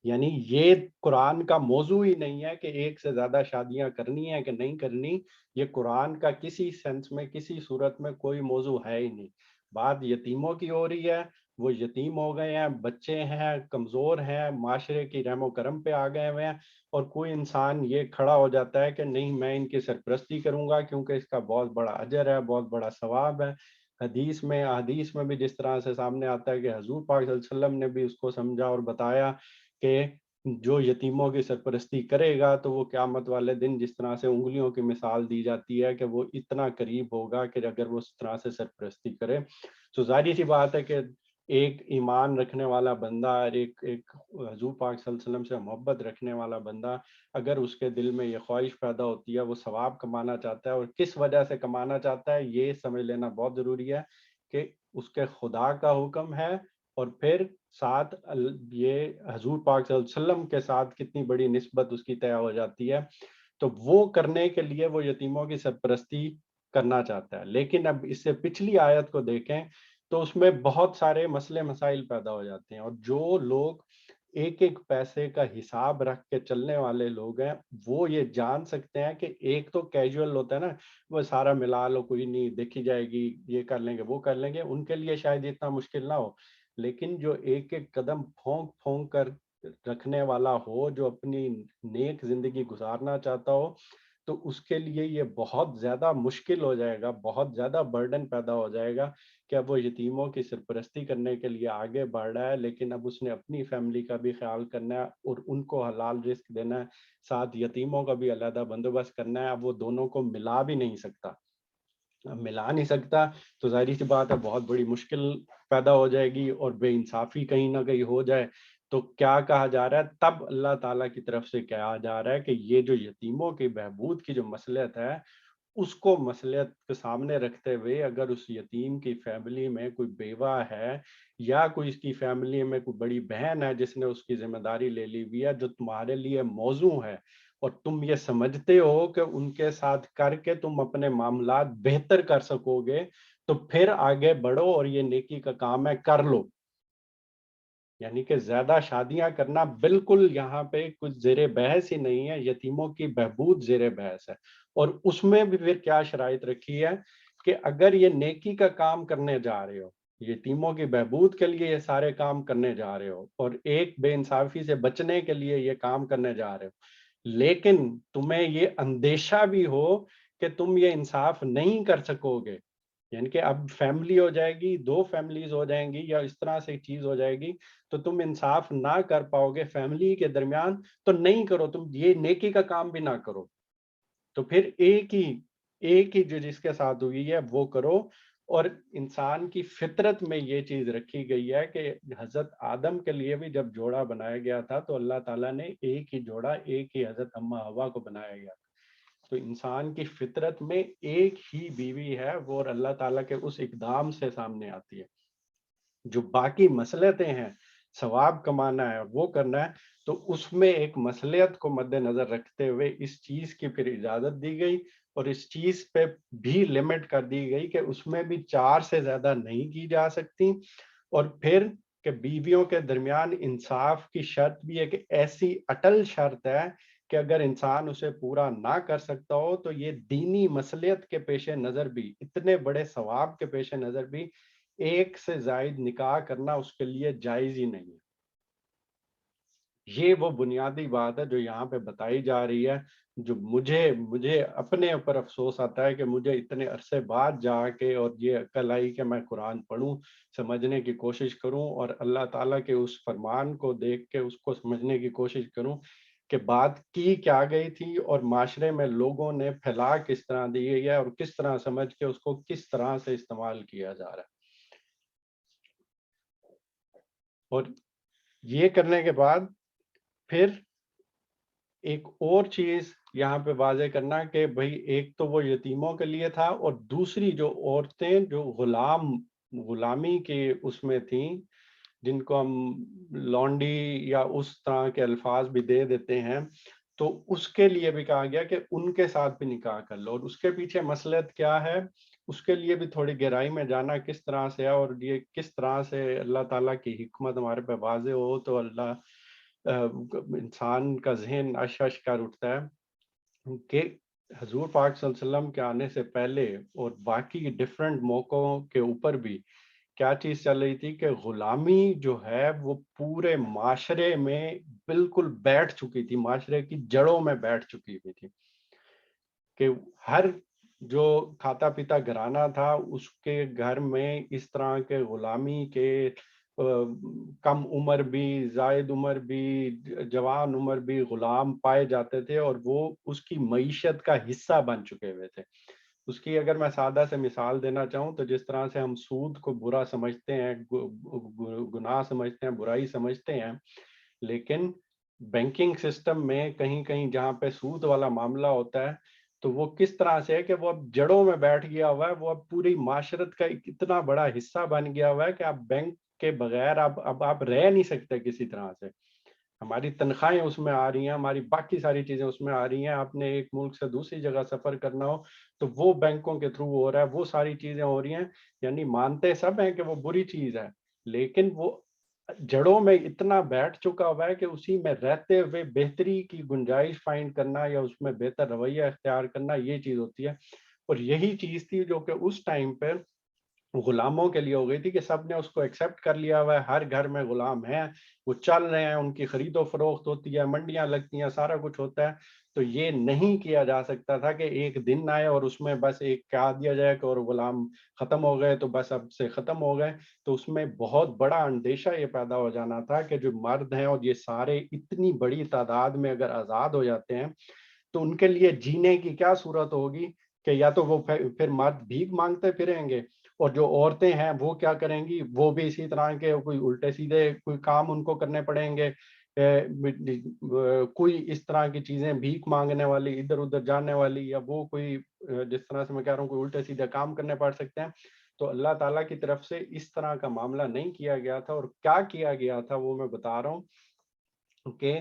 یعنی یہ قرآن کا موضوع ہی نہیں ہے کہ ایک سے زیادہ شادیاں کرنی ہے کہ نہیں کرنی، یہ قرآن کا کسی سینس میں کسی صورت میں کوئی موضوع ہے ہی نہیں۔ بات یتیموں کی ہو رہی ہے، وہ یتیم ہو گئے ہیں، بچے ہیں، کمزور ہیں، معاشرے کی رحم و کرم پہ آ گئے ہوئے ہیں، اور کوئی انسان یہ کھڑا ہو جاتا ہے کہ نہیں میں ان کی سرپرستی کروں گا کیونکہ اس کا بہت بڑا اجر ہے، بہت بڑا ثواب ہے۔ حدیث میں بھی جس طرح سے سامنے آتا ہے کہ حضور پاک صلی اللہ علیہ وسلم نے بھی اس کو سمجھا اور بتایا کہ جو یتیموں کی سرپرستی کرے گا تو وہ قیامت والے دن جس طرح سے انگلیوں کی مثال دی جاتی ہے کہ وہ اتنا قریب ہوگا کہ اگر وہ اس طرح سے سرپرستی کرے، تو ظاہر سی بات ہے کہ ایک ایمان رکھنے والا بندہ اور ایک حضور پاک صلی اللہ علیہ وسلم سے محبت رکھنے والا بندہ، اگر اس کے دل میں یہ خواہش پیدا ہوتی ہے، وہ ثواب کمانا چاہتا ہے، اور کس وجہ سے کمانا چاہتا ہے یہ سمجھ لینا بہت ضروری ہے کہ اس کے خدا کا حکم ہے، اور پھر ساتھ یہ حضور پاک صلی اللہ علیہ وسلم کے ساتھ کتنی بڑی نسبت اس کی طے ہو جاتی ہے، تو وہ کرنے کے لیے وہ یتیموں کی سرپرستی کرنا چاہتا ہے۔ لیکن اب اس سے پچھلی آیت کو دیکھیں تو اس میں بہت سارے مسئلے مسائل پیدا ہو جاتے ہیں، اور جو لوگ ایک ایک پیسے کا حساب رکھ کے چلنے والے لوگ ہیں وہ یہ جان سکتے ہیں کہ ایک تو کیجول ہوتا ہے نا، وہ سارا ملا لو کوئی نہیں دیکھی جائے گی، یہ کر لیں گے وہ کر لیں گے، ان کے لیے شاید اتنا مشکل نہ ہو، لیکن جو ایک ایک قدم پھونک پھونک کر رکھنے والا ہو، جو اپنی نیک زندگی گزارنا چاہتا ہو، تو اس کے لیے یہ بہت زیادہ مشکل ہو جائے گا، بہت زیادہ برڈن پیدا ہو جائے گا کہ اب وہ یتیموں کی سرپرستی کرنے کے لیے آگے بڑھ رہا ہے، لیکن اب اس نے اپنی فیملی کا بھی خیال کرنا ہے اور ان کو حلال رزق دینا ہے، ساتھ یتیموں کا بھی علیحدہ بندوبست کرنا ہے، اب وہ دونوں کو ملا بھی نہیں سکتا، ملا نہیں سکتا، تو ظاہری سی بات ہے بہت بڑی مشکل پیدا ہو جائے گی، اور بے انصافی کہیں نہ کہیں ہو جائے تو کیا کہا جا رہا ہے، تب اللہ تعالیٰ کی طرف سے کہا جا رہا ہے کہ یہ جو یتیموں کی بہبود کی جو مصلحت ہے، اس کو مصلحت کے سامنے رکھتے ہوئے اگر اس یتیم کی فیملی میں کوئی بیوہ ہے، یا کوئی اس کی فیملی میں کوئی بڑی بہن ہے جس نے اس کی ذمہ داری لے لی ہوئی ہے جو تمہارے لیے موزوں ہے، اور تم یہ سمجھتے ہو کہ ان کے ساتھ کر کے تم اپنے معاملات بہتر کر سکو گے، تو پھر آگے بڑھو اور یہ نیکی کا کام ہے کر لو۔ یعنی کہ زیادہ شادیاں کرنا بالکل یہاں پہ کچھ زیر بحث ہی نہیں ہے، یتیموں کی بہبود زیر بحث ہے، اور اس میں بھی پھر کیا شرائط رکھی ہے کہ اگر یہ نیکی کا کام کرنے جا رہے ہو یتیموں کی بہبود کے لیے یہ سارے کام کرنے جا رہے ہو اور ایک بے انصافی سے بچنے کے لیے یہ کام کرنے جا رہے ہو، لیکن تمہیں یہ اندیشہ بھی ہو کہ تم یہ انصاف نہیں کر سکو گے، یعنی کہ اب فیملی ہو جائے گی، 2 فیملیز ہو جائیں گی یا اس طرح سے ایک چیز ہو جائے گی، تو تم انصاف نہ کر پاؤ گے فیملی کے درمیان، تو نہیں کرو، تم یہ نیکی کا کام بھی نہ کرو، تو پھر ایک ہی جو جس کے ساتھ ہوئی ہے وہ کرو۔ اور انسان کی فطرت میں یہ چیز رکھی گئی ہے کہ حضرت آدم کے لیے بھی جب جوڑا بنایا گیا تھا تو اللہ تعالیٰ نے ایک ہی جوڑا، ایک ہی حضرت اما حوا کو بنایا گیا، تو انسان کی فطرت میں ایک ہی بیوی ہے، وہ اور اللہ تعالیٰ کے اس اقدام سے سامنے آتی ہے۔ جو باقی مصلحتیں ہیں، ثواب کمانا ہے، وہ کرنا ہے، تو اس میں ایک مصلحت کو مد نظر رکھتے ہوئے اس چیز کی پھر اجازت دی گئی، اور اس چیز پہ بھی لمٹ کر دی گئی کہ اس میں بھی 4 سے زیادہ نہیں کی جا سکتی، اور پھر کہ بیویوں کے درمیان انصاف کی شرط بھی ہے کہ ایسی اٹل شرط ہے کہ اگر انسان اسے پورا نہ کر سکتا ہو تو یہ دینی مصلحت کے پیش نظر بھی، اتنے بڑے ثواب کے پیش نظر بھی، ایک سے زائد نکاح کرنا اس کے لیے جائز ہی نہیں ہے۔ یہ وہ بنیادی بات ہے جو یہاں پہ بتائی جا رہی ہے، جو مجھے اپنے اوپر افسوس آتا ہے کہ مجھے اتنے عرصے بعد جا کے اور یہ عقل آئی کہ میں قرآن پڑھوں، سمجھنے کی کوشش کروں اور اللہ تعالیٰ کے اس فرمان کو دیکھ کے اس کو سمجھنے کی کوشش کروں کہ بات کی کیا گئی تھی اور معاشرے میں لوگوں نے پھیلا کس طرح دی گئی ہے اور کس طرح سمجھ کے اس کو کس طرح سے استعمال کیا جا رہا ہے۔ اور یہ کرنے کے بعد پھر ایک اور چیز یہاں پہ واضح کرنا کہ بھئی ایک تو وہ یتیموں کے لیے تھا، اور دوسری جو عورتیں جو غلامی کے اس میں تھیں، جن کو ہم لونڈی یا اس طرح کے الفاظ بھی دے دیتے ہیں، تو اس کے لیے بھی کہا گیا کہ ان کے ساتھ بھی نکاح کر لو، اور اس کے پیچھے مصلحت کیا ہے اس کے لیے بھی تھوڑی گہرائی میں جانا کس طرح سے ہے، اور یہ کس طرح سے اللہ تعالیٰ کی حکمت ہمارے پہ واضح ہو تو اللہ انسان کا ذہن اش اش کر اٹھتا ہے کہ حضور پاک صلی اللہ علیہ وسلم کے آنے سے پہلے اور باقی ڈفرینٹ موقعوں کے اوپر بھی کیا چیز چل رہی تھی کہ غلامی جو ہے وہ پورے معاشرے میں بالکل بیٹھ چکی تھی، معاشرے کی جڑوں میں بیٹھ چکی ہوئی تھی، کہ ہر جو کھاتا پیتا گھرانہ تھا اس کے گھر میں اس طرح کے غلامی کے کم عمر بھی، زائد عمر بھی، جوان عمر بھی غلام پائے جاتے تھے، اور وہ اس کی معیشت کا حصہ بن چکے ہوئے تھے۔ اس کی اگر میں سادہ سے مثال دینا چاہوں تو جس طرح سے ہم سود کو برا سمجھتے ہیں، گناہ سمجھتے ہیں، برائی سمجھتے ہیں، لیکن بینکنگ سسٹم میں کہیں کہیں جہاں پہ سود والا معاملہ ہوتا ہے تو وہ کس طرح سے ہے کہ وہ اب جڑوں میں بیٹھ گیا ہوا ہے، وہ اب پوری معاشرت کا ایک اتنا بڑا حصہ بن گیا ہوا ہے کہ آپ بینک کے بغیر اب آپ رہ نہیں سکتے کسی طرح سے۔ ہماری تنخواہیں اس میں آ رہی ہیں، ہماری باقی ساری چیزیں اس میں آ رہی ہیں، آپ نے ایک ملک سے دوسری جگہ سفر کرنا ہو تو وہ بینکوں کے تھرو ہو رہا ہے، وہ ساری چیزیں ہو رہی ہیں، یعنی مانتے سب ہیں کہ وہ بری چیز ہے، لیکن وہ جڑوں میں اتنا بیٹھ چکا ہوا ہے کہ اسی میں رہتے ہوئے بہتری کی گنجائش فائنڈ کرنا یا اس میں بہتر رویہ اختیار کرنا یہ چیز ہوتی ہے، اور یہی چیز تھی جو کہ اس ٹائم پہ غلاموں کے لیے ہو گئی تھی کہ سب نے اس کو ایکسپٹ کر لیا ہوا ہے، ہر گھر میں غلام ہیں، وہ چل رہے ہیں، ان کی خرید و فروخت ہوتی ہے، منڈیاں لگتی ہیں، سارا کچھ ہوتا ہے، تو یہ نہیں کیا جا سکتا تھا کہ ایک دن آئے اور اس میں بس ایک کہہ دیا جائے کہ اور غلام ختم ہو گئے تو بس اب سے ختم ہو گئے، تو اس میں بہت بڑا اندیشہ یہ پیدا ہو جانا تھا کہ جو مرد ہیں اور یہ سارے اتنی بڑی تعداد میں اگر آزاد ہو جاتے ہیں تو ان کے لیے جینے کی کیا صورت ہوگی کہ یا تو وہ پھر مرد بھیک مانگتے پھریں گے، اور جو عورتیں ہیں وہ کیا کریں گی، وہ بھی اسی طرح کے کوئی الٹے سیدھے کوئی کام ان کو کرنے پڑیں گے، کوئی اس طرح کی چیزیں بھیک مانگنے والی، ادھر ادھر جانے والی، یا وہ کوئی جس طرح سے میں کہہ رہا ہوں کوئی الٹے سیدھے کام کرنے پڑ سکتے ہیں، تو اللہ تعالیٰ کی طرف سے اس طرح کا معاملہ نہیں کیا گیا تھا، اور کیا کیا گیا تھا وہ میں بتا رہا ہوں کہ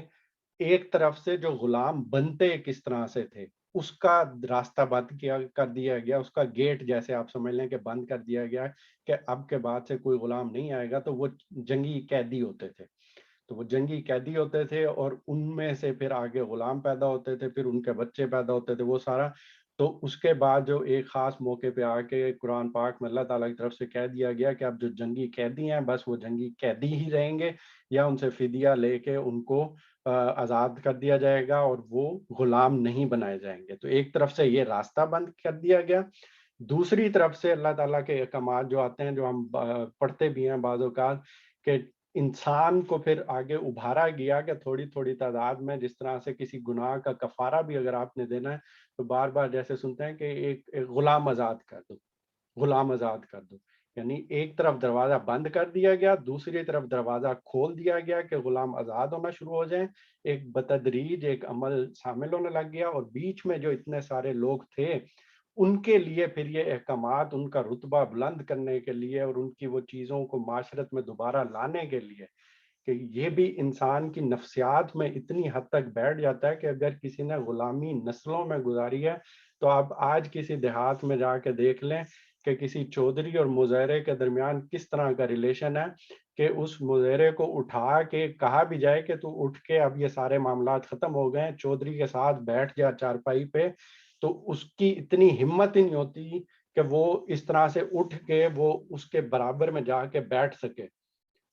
ایک طرف سے جو غلام بنتے کس طرح سے تھے اس کا راستہ بند کر دیا گیا، اس کا گیٹ جیسے آپ سمجھ لیں کہ بند کر دیا گیا کہ اب کے بعد سے کوئی غلام نہیں آئے گا، تو وہ جنگی قیدی ہوتے تھے، تو وہ جنگی قیدی ہوتے تھے اور ان میں سے پھر آگے غلام پیدا ہوتے تھے، پھر ان کے بچے پیدا ہوتے تھے، وہ سارا تو اس کے بعد جو ایک خاص موقع پہ آ کے قرآن پاک میں اللہ تعالیٰ کی طرف سے کہہ دیا گیا کہ اب جو جنگی قیدی ہیں بس وہ جنگی قیدی ہی رہیں گے، یا ان سے فدیہ لے کے ان کو آزاد کر دیا جائے گا اور وہ غلام نہیں بنائے جائیں گے۔ تو ایک طرف سے یہ راستہ بند کر دیا گیا، دوسری طرف سے اللہ تعالیٰ کے احکامات جو آتے ہیں، جو ہم پڑھتے بھی ہیں بعض اوقات، کہ انسان کو پھر آگے ابھارا گیا کہ تھوڑی تھوڑی تعداد میں جس طرح سے کسی گناہ کا کفارہ بھی اگر آپ نے دینا ہے تو بار بار جیسے سنتے ہیں کہ ایک غلام آزاد کر دو، غلام آزاد کر دو، یعنی ایک طرف دروازہ بند کر دیا گیا، دوسری طرف دروازہ کھول دیا گیا کہ غلام آزاد ہونا شروع ہو جائیں، ایک بتدریج ایک عمل شامل ہونے لگ گیا، اور بیچ میں جو اتنے سارے لوگ تھے ان کے لیے پھر یہ احکامات ان کا رتبہ بلند کرنے کے لیے اور ان کی وہ چیزوں کو معاشرت میں دوبارہ لانے کے لیے، کہ یہ بھی انسان کی نفسیات میں اتنی حد تک بیٹھ جاتا ہے کہ اگر کسی نے غلامی نسلوں میں گزاری ہے تو آپ آج کسی دیہات میں جا کے دیکھ لیں کہ کسی چودھری اور مظاہرے کے درمیان کس طرح کا ریلیشن ہے، کہ اس مظاہرے کو اٹھا کے کہا بھی جائے کہ تو اٹھ کے اب یہ سارے معاملات ختم ہو گئے، چودھری کے ساتھ بیٹھ جا چارپائی پہ، تو اس کی اتنی ہمت ہی نہیں ہوتی کہ وہ اس طرح سے اٹھ کے وہ اس کے برابر میں جا کے بیٹھ سکے۔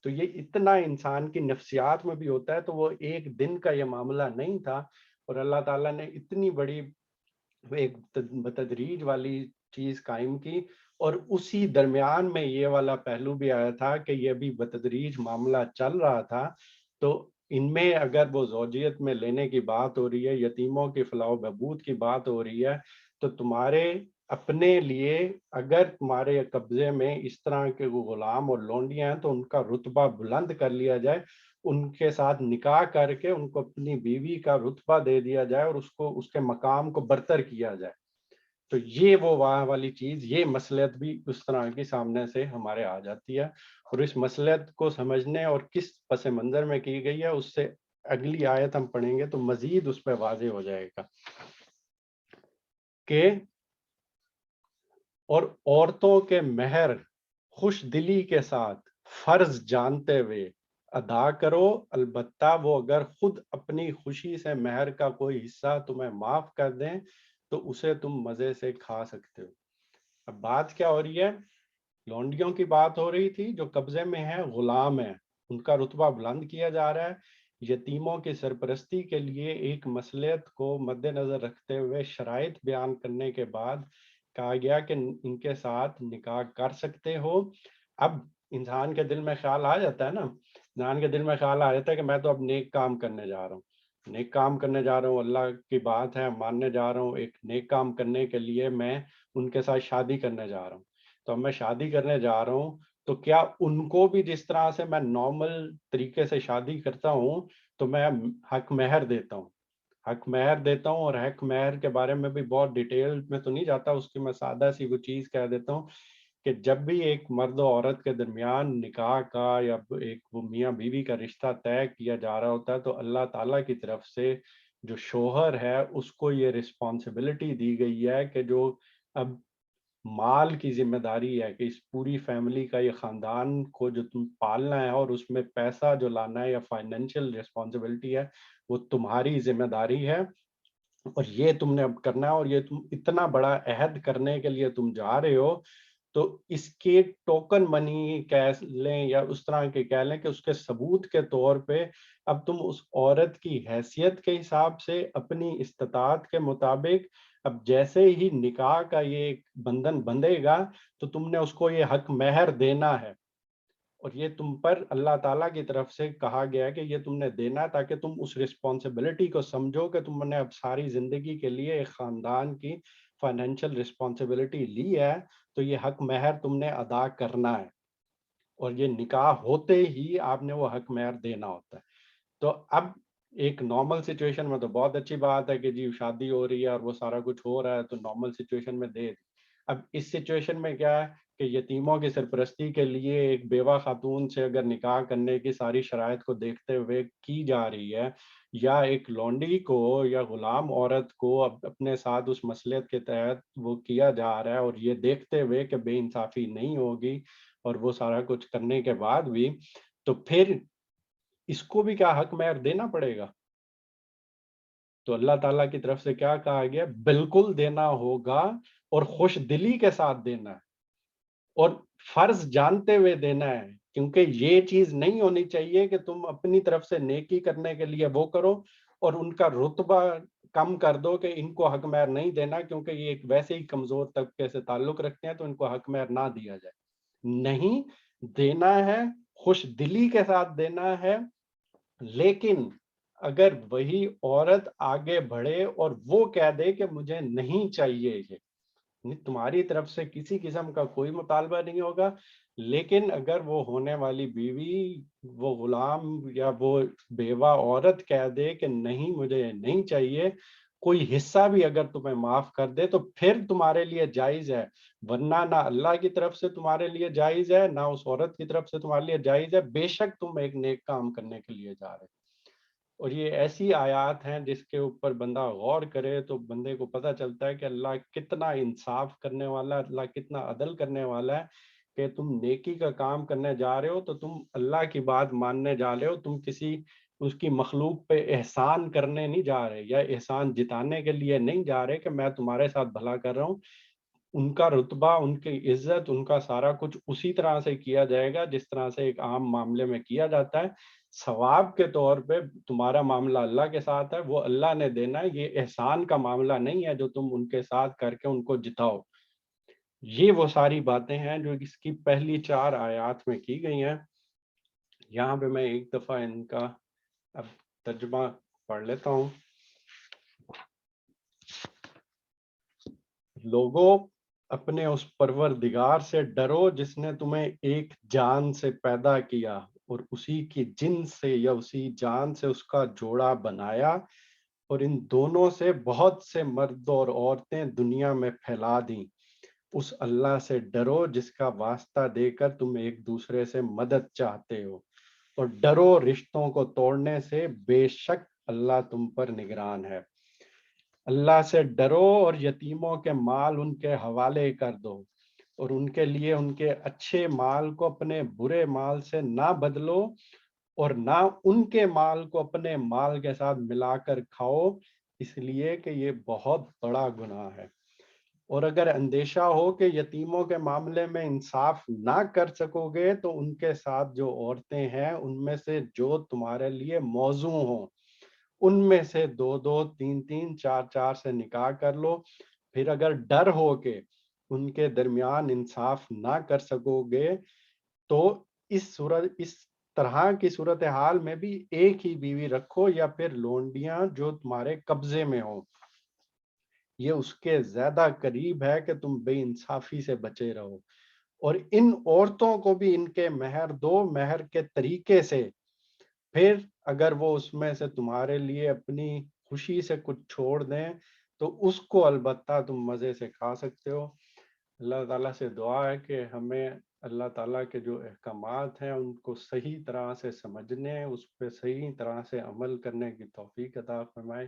تو یہ اتنا انسان کی نفسیات میں بھی ہوتا ہے، تو وہ ایک دن کا یہ معاملہ نہیں تھا، اور اللہ تعالیٰ نے اتنی بڑی ایک بتدریج والی چیز قائم کی، اور اسی درمیان میں یہ والا پہلو بھی آیا تھا کہ یہ بھی بتدریج معاملہ چل رہا تھا، تو ان میں اگر وہ زوجیت میں لینے کی بات ہو رہی ہے، یتیموں کی فلاح و بہبود کی بات ہو رہی ہے، تو تمہارے اپنے لیے اگر تمہارے قبضے میں اس طرح کے وہ غلام اور لونڈیاں ہیں تو ان کا رتبہ بلند کر لیا جائے، ان کے ساتھ نکاح کر کے ان کو اپنی بیوی کا رتبہ دے دیا جائے اور اس کو اس کے مقام کو برتر کیا جائے۔ تو یہ وہ وہاں والی چیز، یہ مصلحت بھی اس طرح کی سامنے سے ہمارے آ جاتی ہے، اور اس مصلحت کو سمجھنے اور کس پس منظر میں کی گئی ہے اس سے اگلی آیت ہم پڑھیں گے تو مزید اس پہ واضح ہو جائے گا کہ اور عورتوں کے مہر خوش دلی کے ساتھ فرض جانتے ہوئے ادا کرو، البتہ وہ اگر خود اپنی خوشی سے مہر کا کوئی حصہ تمہیں معاف کر دیں تو اسے تم مزے سے کھا سکتے ہو۔ اب بات کیا ہو رہی ہے؟ لونڈیوں کی بات ہو رہی تھی جو قبضے میں ہیں، غلام ہیں، ان کا رتبہ بلند کیا جا رہا ہے، یتیموں کی سرپرستی کے لیے ایک مصلحت کو مد نظر رکھتے ہوئے شرائط بیان کرنے کے بعد کہا گیا کہ ان کے ساتھ نکاح کر سکتے ہو۔ اب انسان کے دل میں خیال آ جاتا ہے نا، انسان کے دل میں خیال آ جاتا ہے کہ میں تو اب نیک کام کرنے جا رہا ہوں، نیک کام کرنے جا رہا ہوں، اللہ کی بات ہے ماننے جا رہا ہوں، ایک نیک کام کرنے کے لیے میں ان کے ساتھ شادی کرنے جا رہا ہوں، تو اب میں شادی کرنے جا رہا ہوں تو کیا ان کو بھی جس طرح سے میں نارمل طریقے سے شادی کرتا ہوں تو میں حق مہر دیتا ہوں، حق مہر دیتا ہوں، اور حق مہر کے بارے میں بھی بہت ڈیٹیل میں تو نہیں جاتا، اس کی میں سادہ سی وہ چیز کہہ دیتا ہوں کہ جب بھی ایک مرد و عورت کے درمیان نکاح کا یا ایک وہ میاں بیوی کا رشتہ طے کیا جا رہا ہوتا ہے تو اللہ تعالیٰ کی طرف سے جو شوہر ہے اس کو یہ رسپانسبلٹی دی گئی ہے کہ جو اب مال کی ذمہ داری ہے کہ اس پوری فیملی کا، یہ خاندان کو جو تم پالنا ہے اور اس میں پیسہ جو لانا ہے یا فائنینشیل رسپانسبلٹی ہے وہ تمہاری ذمہ داری ہے، اور یہ تم نے اب کرنا ہے، اور یہ تم اتنا بڑا عہد کرنے کے لیے تم جا رہے ہو، تو اس کے ٹوکن منی کہہ لیں یا اس طرح کے کہہ لیں کہ اس کے ثبوت کے طور پہ اب تم اس عورت کی حیثیت کے حساب سے اپنی استطاعت کے مطابق اب جیسے ہی نکاح کا یہ ایک بندھن بندھے گا تو تم نے اس کو یہ حق مہر دینا ہے، اور یہ تم پر اللہ تعالیٰ کی طرف سے کہا گیا ہے کہ یہ تم نے دینا ہے تاکہ تم اس رسپانسبلٹی کو سمجھو کہ تم نے اب ساری زندگی کے لیے ایک خاندان کی فائنینشیل رسپانسبلٹی لی ہے، تو یہ حق مہر تم نے ادا کرنا ہے، اور یہ نکاح ہوتے ہی آپ نے وہ حق مہر دینا ہوتا ہے۔ تو اب ایک نارمل سچویشن میں تو بہت اچھی بات ہے کہ جی شادی ہو رہی ہے اور وہ سارا کچھ ہو رہا ہے تو نارمل سچویشن میں دے دی۔ اب اس سچویشن میں کیا ہے کہ یتیموں کی سرپرستی کے لیے ایک بیوہ خاتون سے اگر نکاح کرنے کی ساری شرائط کو دیکھتے ہوئے کی جا رہی ہے، یا ایک لونڈی کو یا غلام عورت کو اب اپنے ساتھ اس مصلحت کے تحت وہ کیا جا رہا ہے، اور یہ دیکھتے ہوئے کہ بے انصافی نہیں ہوگی اور وہ سارا کچھ کرنے کے بعد بھی، تو پھر اس کو بھی کیا حق مہر دینا پڑے گا؟ تو اللہ تعالیٰ کی طرف سے کیا کہا گیا؟ بالکل دینا ہوگا اور خوش دلی کے ساتھ دینا ہے اور فرض جانتے ہوئے دینا ہے، کیونکہ یہ چیز نہیں ہونی چاہیے کہ تم اپنی طرف سے نیکی کرنے کے لیے وہ کرو اور ان کا رتبہ کم کر دو کہ ان کو حق مہر نہیں دینا کیونکہ یہ ایک ویسے ہی کمزور طبقے سے تعلق رکھتے ہیں تو ان کو حق مہر نہ دیا جائے. نہیں، دینا ہے، خوش دلی کے ساتھ دینا ہے. لیکن اگر وہی عورت آگے بڑھے اور وہ کہہ دے کہ مجھے نہیں چاہیے یہ، تمہاری طرف سے کسی قسم کا کوئی مطالبہ نہیں ہوگا، لیکن اگر وہ ہونے والی بیوی، وہ غلام یا وہ بیوہ عورت کہہ دے کہ نہیں مجھے نہیں چاہیے، کوئی حصہ بھی اگر تمہیں معاف کر دے تو پھر تمہارے لیے جائز ہے، ورنہ نہ اللہ کی طرف سے تمہارے لیے جائز ہے نہ اس عورت کی طرف سے تمہارے لیے جائز ہے، بے شک تم ایک نیک کام کرنے کے لیے جا رہے. اور یہ ایسی آیات ہیں جس کے اوپر بندہ غور کرے تو بندے کو پتہ چلتا ہے کہ اللہ کتنا انصاف کرنے والا ہے، اللہ کتنا عدل کرنے والا ہے کہ تم نیکی کا کام کرنے جا رہے ہو تو تم اللہ کی بات ماننے جا رہے ہو، تم کسی اس کی مخلوق پہ احسان کرنے نہیں جا رہے یا احسان جتانے کے لیے نہیں جا رہے کہ میں تمہارے ساتھ بھلا کر رہا ہوں. ان کا رتبہ، ان کی عزت، ان کا سارا کچھ اسی طرح سے کیا جائے گا جس طرح سے ایک عام معاملے میں کیا جاتا ہے. ثواب کے طور پہ تمہارا معاملہ اللہ کے ساتھ ہے، وہ اللہ نے دینا ہے، یہ احسان کا معاملہ نہیں ہے جو تم ان کے ساتھ کر کے ان کو جتاؤ. یہ وہ ساری باتیں ہیں جو اس کی پہلی 4 آیات میں کی گئی ہیں. یہاں پہ میں ایک دفعہ ان کا اب ترجمہ پڑھ لیتا ہوں. لوگوں، اپنے اس پروردگار سے ڈرو جس نے تمہیں ایک جان سے پیدا کیا اور اسی کی جنس سے یا اسی جان سے اس کا جوڑا بنایا اور ان دونوں سے بہت سے مرد اور عورتیں دنیا میں پھیلا دیں. اس اللہ سے ڈرو جس کا واسطہ دے کر تم ایک دوسرے سے مدد چاہتے ہو اور ڈرو رشتوں کو توڑنے سے، بے شک اللہ تم پر نگران ہے. اللہ سے ڈرو اور یتیموں کے مال ان کے حوالے کر دو اور ان کے لیے ان کے اچھے مال کو اپنے برے مال سے نہ بدلو اور نہ ان کے مال کو اپنے مال کے ساتھ ملا کر کھاؤ، اس لیے کہ یہ بہت بڑا گناہ ہے. اور اگر اندیشہ ہو کہ یتیموں کے معاملے میں انصاف نہ کر سکو گے تو ان کے ساتھ جو عورتیں ہیں ان میں سے جو تمہارے لیے موزوں ہوں ان میں سے 2 3 4 سے نکاح کر لو. پھر اگر ڈر ہو کہ ان کے درمیان انصاف نہ کر سکو گے تو اس طرح کی صورتحال میں بھی ایک ہی بیوی رکھو یا پھر لونڈیاں جو تمہارے قبضے میں ہو. یہ اس کے زیادہ قریب ہے کہ تم بے انصافی سے بچے رہو. اور ان عورتوں کو بھی ان کے مہر دو مہر کے طریقے سے، پھر اگر وہ اس میں سے تمہارے لیے اپنی خوشی سے کچھ چھوڑ دیں تو اس کو البتہ تم مزے سے کھا سکتے ہو. اللہ تعالیٰ سے دعا ہے کہ ہمیں اللہ تعالیٰ کے جو احکامات ہیں ان کو صحیح طرح سے سمجھنے، اس پہ صحیح طرح سے عمل کرنے کی توفیق عطا فرمائے.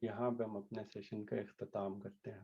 یہاں پہ ہم اپنے سیشن کا اختتام کرتے ہیں.